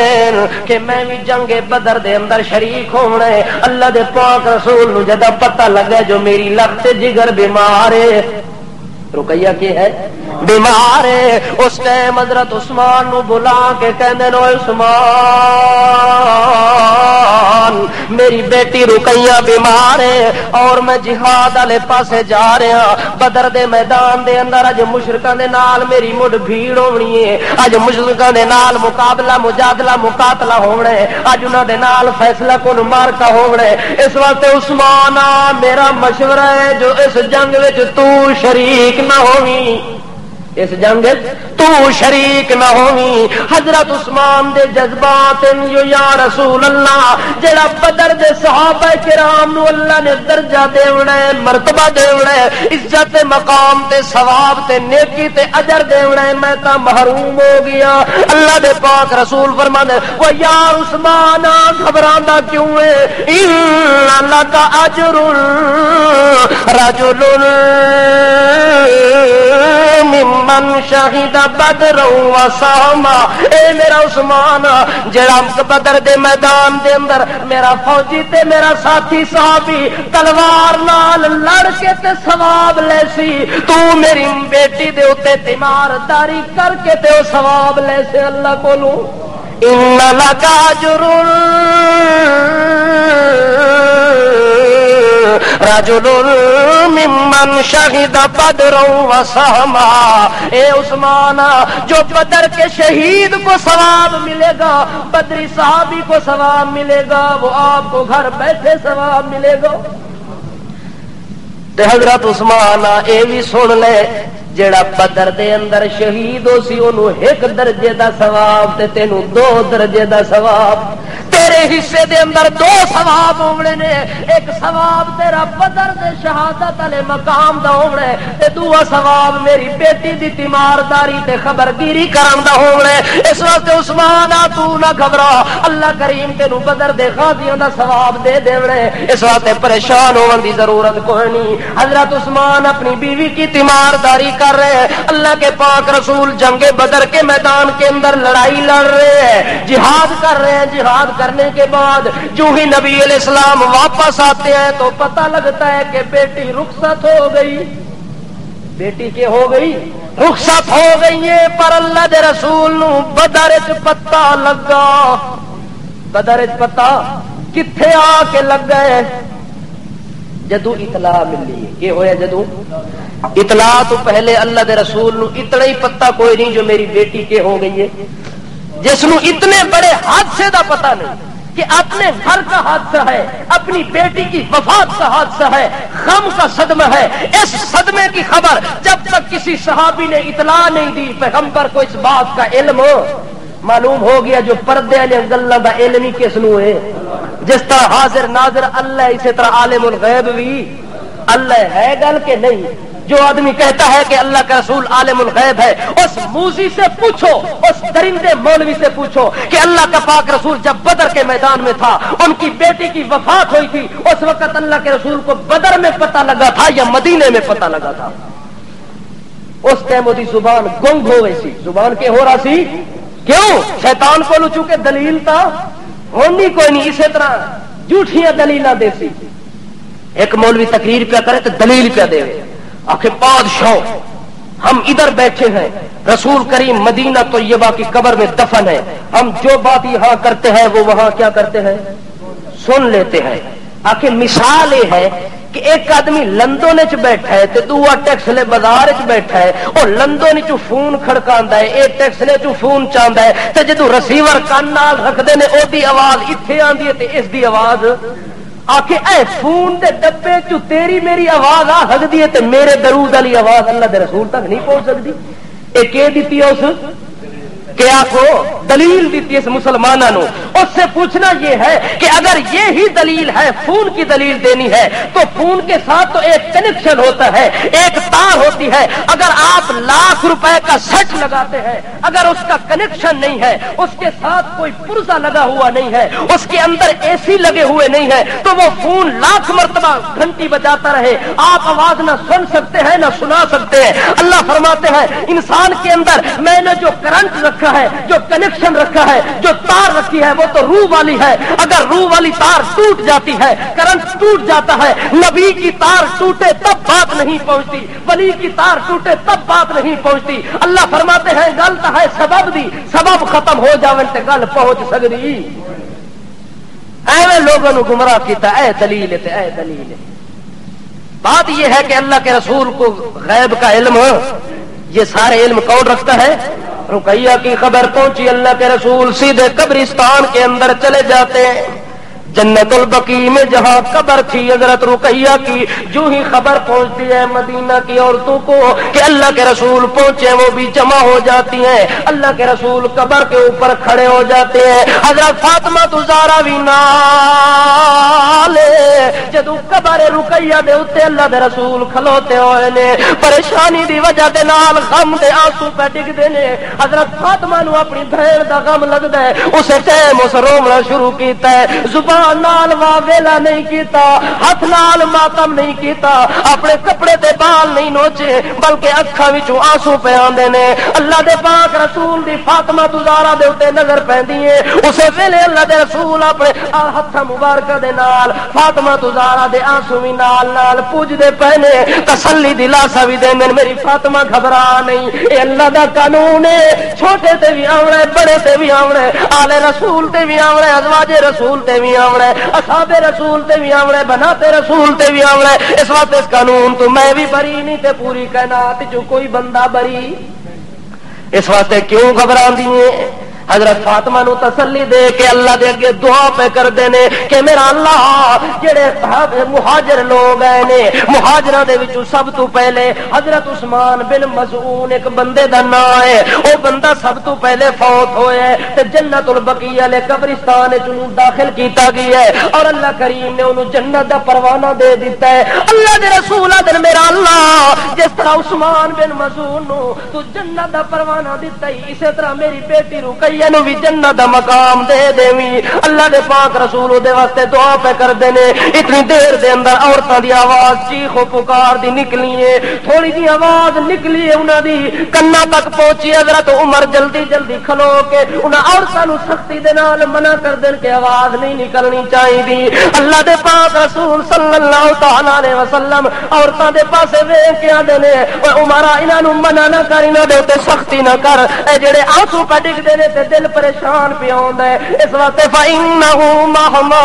کہ میں بھی جنگ بدر دے اندر شریک ہونا ہے۔ اللہ دے پاک رسول نو جدا پتہ لگا جو میری لخت جگر بیمار ہے، رقیہ کی ہے بیمار ہے، اس ٹائم حضرت عثمان نو بلا کے کہندے نو عثمان میری بیٹی رقیہ بیمار ہے اور میں جہاد والے پاسے جا رہا، بدر دے میدان دے اندر اج مشرکاں دے نال میری مڈ بھیڑ ہونی ہے، اج مشرکاں دے نال مقابلہ مجادلہ مقاتلہ ہونا ہے، اج انہاں دے نال فیصلہ کن مارکا ہونا ہے۔ اس واسطے عثمان میرا مشورہ ہے جو اس جنگ وچ تو شریک نہ ہوویں، اس جنگ تو شریک نہ ہوویں۔ حضرت عثمان دے جذبات جو یا رسول اللہ جڑا بدر دے صحابہ کرام نو اللہ نے درجہ دیونا ہے، مرتبہ دیونا ہے، عزت مقام تے ثواب تے نیکی تے اجر دیونا ہے، میں تا محروم ہو گیا۔ اللہ دے پاک رسول فرماندے او یا عثمان گھبراندا کیوں ہے، ان لک اجر رجل ممن شہید بدر وساما، اے میرا عثمان جڑا بدر دے میدان دے اندر میرا فوجی تے میرا ساتھی صحابی تلوار نال لڑ کے تے ثواب لے سی، تو میری بیٹی دے اوتے تیمارداری کر کے تے او ثواب لے سی اللہ کولوں۔ ان لک اجر رجل ممن شہد بدر وساما، اے عثمان جو بدر کے شہید کو ثواب ملے گا، بدری صحابی کو ثواب ملے گا، وہ آپ کو گھر بیٹھے ثواب ملے گا۔ تے حضرت عثمان اے بھی سن لے جڑا بدر دے اندر شہید ہو سی انہوں ایک درجے دا ثواب تے تینوں 2 درجے دا ثواب، تیرے حصے دے اندر 2 ثواب ہونے نے، ایک ثواب تیرا بدر دے شہادت والے مقام دا ہونا ہے تے دوسرا ثواب میری بیٹی دی تیمارداری تے خبرگیری کرن دا ہونا ہے۔ اس واسطے عثمان تو نہ گھبرا، اللہ کریم تینوں بدر دے غازیاں دا ثواب دے دیونا ہے، اس واسطے پریشان ہون دی ضرورت کوئی نہیں۔ حضرت عثمان اپنی بیوی کی تیمارداری کر رہے ہیں، اللہ کے پاک رسول جنگ بدر کے میدان کے اندر لڑائی لڑ رہے ہیں، جہاد کر رہے ہیں۔ جہاد کرنے کے بعد جو ہی نبی علیہ السلام واپس آتے ہیں تو پتہ لگتا ہے کہ بیٹی رخصت ہو گئی، بیٹی کے ہو گئی رخصت ہو گئی ہے، پر اللہ دے رسول نو بدر وچ پتہ لگا، بدر وچ پتہ کتھے آ کے لگ گئے جدو اطلاع ملی۔ یہ ہویا جدو اطلاع تو پہلے اللہ دے رسول نو اتنا ہی پتہ کوئی نہیں جو میری بیٹی کے ہو گئی ہے، جس نو اتنے بڑے حادثے دا پتہ نہیں کہ اپنے گھر کا حادثہ ہے، اپنی بیٹی کی وفات کا حادثہ ہے، غم کا صدمہ ہے، اس صدمے کی خبر جب تک کسی صحابی نے اطلاع نہیں دی، پیغمبر کو اس بات کا علم ہو معلوم ہو گیا جو پردے نے گلاں دا علم ہی کس نو ہے، جس طرح حاضر ناظر اللہ، اسی طرح عالم الغیب بھی اللہ ہے گل کہ نہیں۔ جو آدمی کہتا ہے کہ اللہ کا رسول عالم الغیب ہے، اس موذی سے پوچھو، اس درندے مولوی سے پوچھو کہ اللہ کا پاک رسول جب بدر کے میدان میں تھا، ان کی بیٹی کی وفات ہوئی تھی، اس وقت اللہ کے رسول کو بدر میں پتہ لگا تھا یا مدینے میں پتہ لگا تھا؟ اس ٹائم وہ زبان گنگ ہو گئی سی، زبان کے ہو رہا سی کیوں؟ شیطان کو چونکہ دلیل تھا ہونی کوئی نہیں، اسی طرح جھوٹیاں دلیلاں دے سی۔ ایک مولوی تقریر پہ کرے تو دلیل پہ دے، آخر بادشاہ ہم ادھر بیٹھے ہیں، رسول کریم مدینہ طیبہ کی قبر میں دفن ہے، ہم جو بات یہاں کرتے ہیں وہ وہاں کیا کرتے ہیں، سن لیتے ہیں۔ آخر مثال یہ ہے کہ ایک آدمی لندن چ بیٹھا ہے تے دوسرا ٹیکسلے بازار چ بیٹھا ہے، اور لندن چ فون کھڑکاندا ہے، اے ٹیکسلے چ فون چاہندا ہے، تے جدوں رسیور کان نال رکھدے نے او دی آواز ایتھے آندی ہے تے اس دی آواز آکھے اے فون دے ڈبے چ تیری میری آواز آ سکدی ہے تے میرے درود والی آواز اللہ دے رسول تک نہیں پہنچ سکدی۔ اے کی دتی اس کیا کو دلیل دیتی اس مسلمانوں، اس سے پوچھنا یہ ہے کہ اگر یہ ہی دلیل ہے، فون کی دلیل دینی ہے تو فون کے ساتھ تو ایک کنیکشن ہوتا ہے، ایک تار ہوتی ہے۔ اگر آپ لاکھ روپے کا سیٹ لگاتے ہیں، اگر اس کا کنیکشن نہیں ہے، اس کے ساتھ کوئی پرزہ لگا ہوا نہیں ہے، اس کے اندر اے سی لگے ہوئے نہیں ہے، تو وہ فون لاکھ مرتبہ گھنٹی بجاتا رہے، آپ آواز نہ سن سکتے ہیں نہ سنا سکتے ہیں۔ اللہ فرماتے ہیں انسان کے اندر میں نے جو کرنٹ رکھا ہے، جو کنیکشن رکھا ہے، جو تار رکھی ہے، وہ تو روح والی ہے۔ اگر روح والی تار ٹوٹ جاتی ہے، کرنٹ ٹوٹ جاتا ہے، نبی کی تار ٹوٹے تب بات نہیں پہنچتی، ولی کی تار ٹوٹے تب بات نہیں پہنچتی۔ اللہ فرماتے ہیں گل تو ہے سبب دی، سبب ختم ہو جاون تے گل پہنچ سکدی۔ ایویں لوگوں نے گمراہ کیتا، اے دلیل تے اے دلیل۔ بات یہ ہے کہ اللہ کے رسول کو غیب کا علم، یہ سارے علم کون رکھتا ہے؟ رقیہ کی خبر پہنچی، اللہ کے رسول سیدھے قبرستان کے اندر چلے جاتے ہیں۔ جنت البقیع میں جہاں قبر تھی حضرت رقیہ کی، جو ہی خبر پہنچتی ہے مدینہ کی عورتوں کو کہ اللہ کے رسول پہنچے، وہ بھی جمع ہو جاتی ہیں۔ اللہ کے رسول قبر کے اوپر کھڑے ہو جاتے ہیں۔ حضرت فاطمہ زہرا بھی نال جدوں قبر رقیہ دے اوتے اللہ دے رسول کھلوتے ہوئے نے، پریشانی دی وجہ دے نال غم دے آنسو پہ ڈگدے نے۔ حضرت فاطمہ نو اپنی بہن دا غم لگدا ہے، اسے ٹائم اس رونا شروع کیتا ہے، زبان نال واویلا نہیں کیتا، ہاتھ نال ماتم نہیں کیتا، اپنے کپڑے تے بال نہیں نوچے، بلکہ اکھاں وچوں آنسو پہ آندے نے۔ اللہ دے پاک رسول دی فاطمہ زہرا دے اوتے نظر پیندی ہے، اسے ویلے اللہ دے رسول اپنے ہاتھ مبارکہ دے نال فاطمہ زہرا دے آنسو وی نال نال پوجدے پہنے، تسلی دلاسا وی دیندے، میری فاطمہ گھبرا نہیں، اے اللہ دا قانون ہے، چھوٹے تے بھی آونا ہے، بڑے تے بھی آونا ہے، آل رسول تے بھی آونا ہے، ازواج رسول تے بھی آونا ہے، اصحاب رسول تے بھی آونا ہے، بناتے رسول تے بھی آونا ہے۔ اس وقت اس قانون تو میں بھی بری نہیں تے پوری کائنات جو کوئی بندہ بری، اس واسطے کیوں گھبراندی ہیں؟ حضرت فاطمہ نو تسلی دے کے اللہ دے اگے دعا پہ کر دینے کہ میرا اللہ جڑے مہاجر لوگ آئے نے، مہاجراں دے وچوں سب تو پہلے حضرت عثمان بن مظعون ایک بندے دا نام ہے، او بندہ سب تو پہلے فوت ہویا ہے تے جنت البقیع علیہ قبرستان وچ انہوں داخل کیتا گیا ہے، اور اللہ کریم نے انہوں جنت دا پروانہ دے دیتا ہے۔ اللہ دے رسول دے میرا اللہ جس طرح عثمان بن مظعون نو تو جنت دا پروانہ دیتا ہی، اسی طرح میری بیٹی رقیہ نو بھی جنت دا مقام دے دیویں۔ اللہ دے پاک رسول دے واسطے دعا پہ کر دینے۔ اتنی دیر دے اندر عورتاں دی آواز چیخ و پکار دی نکلی ہے، تھوڑی جی آواز نکلی ہے انہاں دی کنا تک پہنچی۔ حضرت عمر جلدی جلدی کھلو کے انہاں عورتاں نو سختی دے نال منع کر دین کہ آواز نہیں نکلنی چاہیے۔ اللہ دے پاک رسول صلی اللہ تعالی علیہ وسلم عورتاں دے پاسے ویکھ کے آندے نے او عمرہ انہاں نو منع نہ کر، انہاں دے تے سختی نہ کر، اے جڑے آنسو پہ ڈگدے نے تے دل پریشان پہ ہوندا ہے۔ اس واسطے فإنه مهما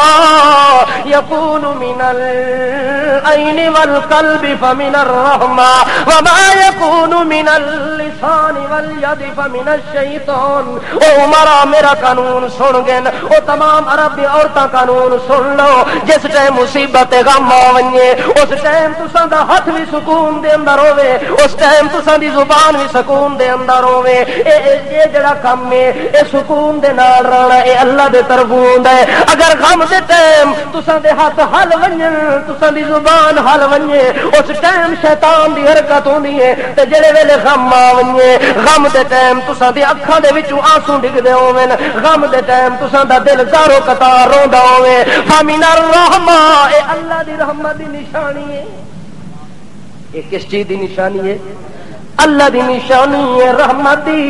يكون من العين والقلب فمن الرحمة وما يكون من اللسان واليد فمن الشيطان۔ او عمرہ میرا قانون سن گن، او تمام عرب دی عورتاں قانون سن لو، جس ٹائم مصیبت غم آوے اس ٹائم تساں دا ہاتھ بھی سکون دے اندر ہوے، اس ٹائم تساں دی زبان بھی سکون دے اندر ہوے۔ اے جڑا کم ہے اے سکون دے نال رہنا اے اللہ دے طرف ہوندا ہے۔ اگر غم دے ٹائم تساں دے ہاتھ ہل ونجن، تساں دی زبان ہل ونجے، اس ٹائم شیطان دی حرکت ہوندی ہے۔ تے جڑے ویلے غم آوے، غم دے ٹائم تساں دی اکھاں دے وچوں آنسو ڈگدے ہوون، غم دے ٹائم تساں دا دل زارو قطار روندا ہوے۔ فمن الرحمہ اے اللہ دی رحمت دی نشانی ہے۔ یہ کس چیز دی نشانی ہے؟ اللہ دی نشانی ہے رحمت دی،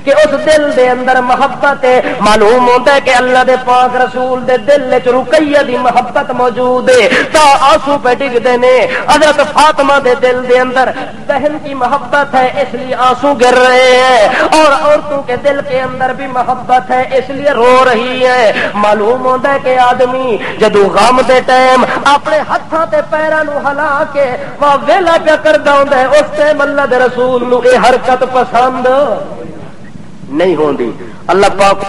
کہ اس دل دے اندر محبت ہے. معلوم ہوتا ہے کہ اللہ دے پاک رسول دے دل وچ رقیہ دی محبت موجود ہے تا آنسو پہ ڈگدے نے. حضرت فاطمہ دے دل دے اندر بہن کی محبت ہے اس لیے آنسو گر رہے ہیں, اور عورتوں کے دل کے اندر بھی محبت ہے اس لیے رو رہی ہے. معلوم ہوتا ہے کہ آدمی جدو غم دے ٹائم اپنے ہاتھاں تے پیراں نو ہلا کے وا ویلا پیا کردا ہوندا ہے, اس ٹائم اللہ دے رسول نو اے حرکت پسند نہیں ہوندی. اللہ پاک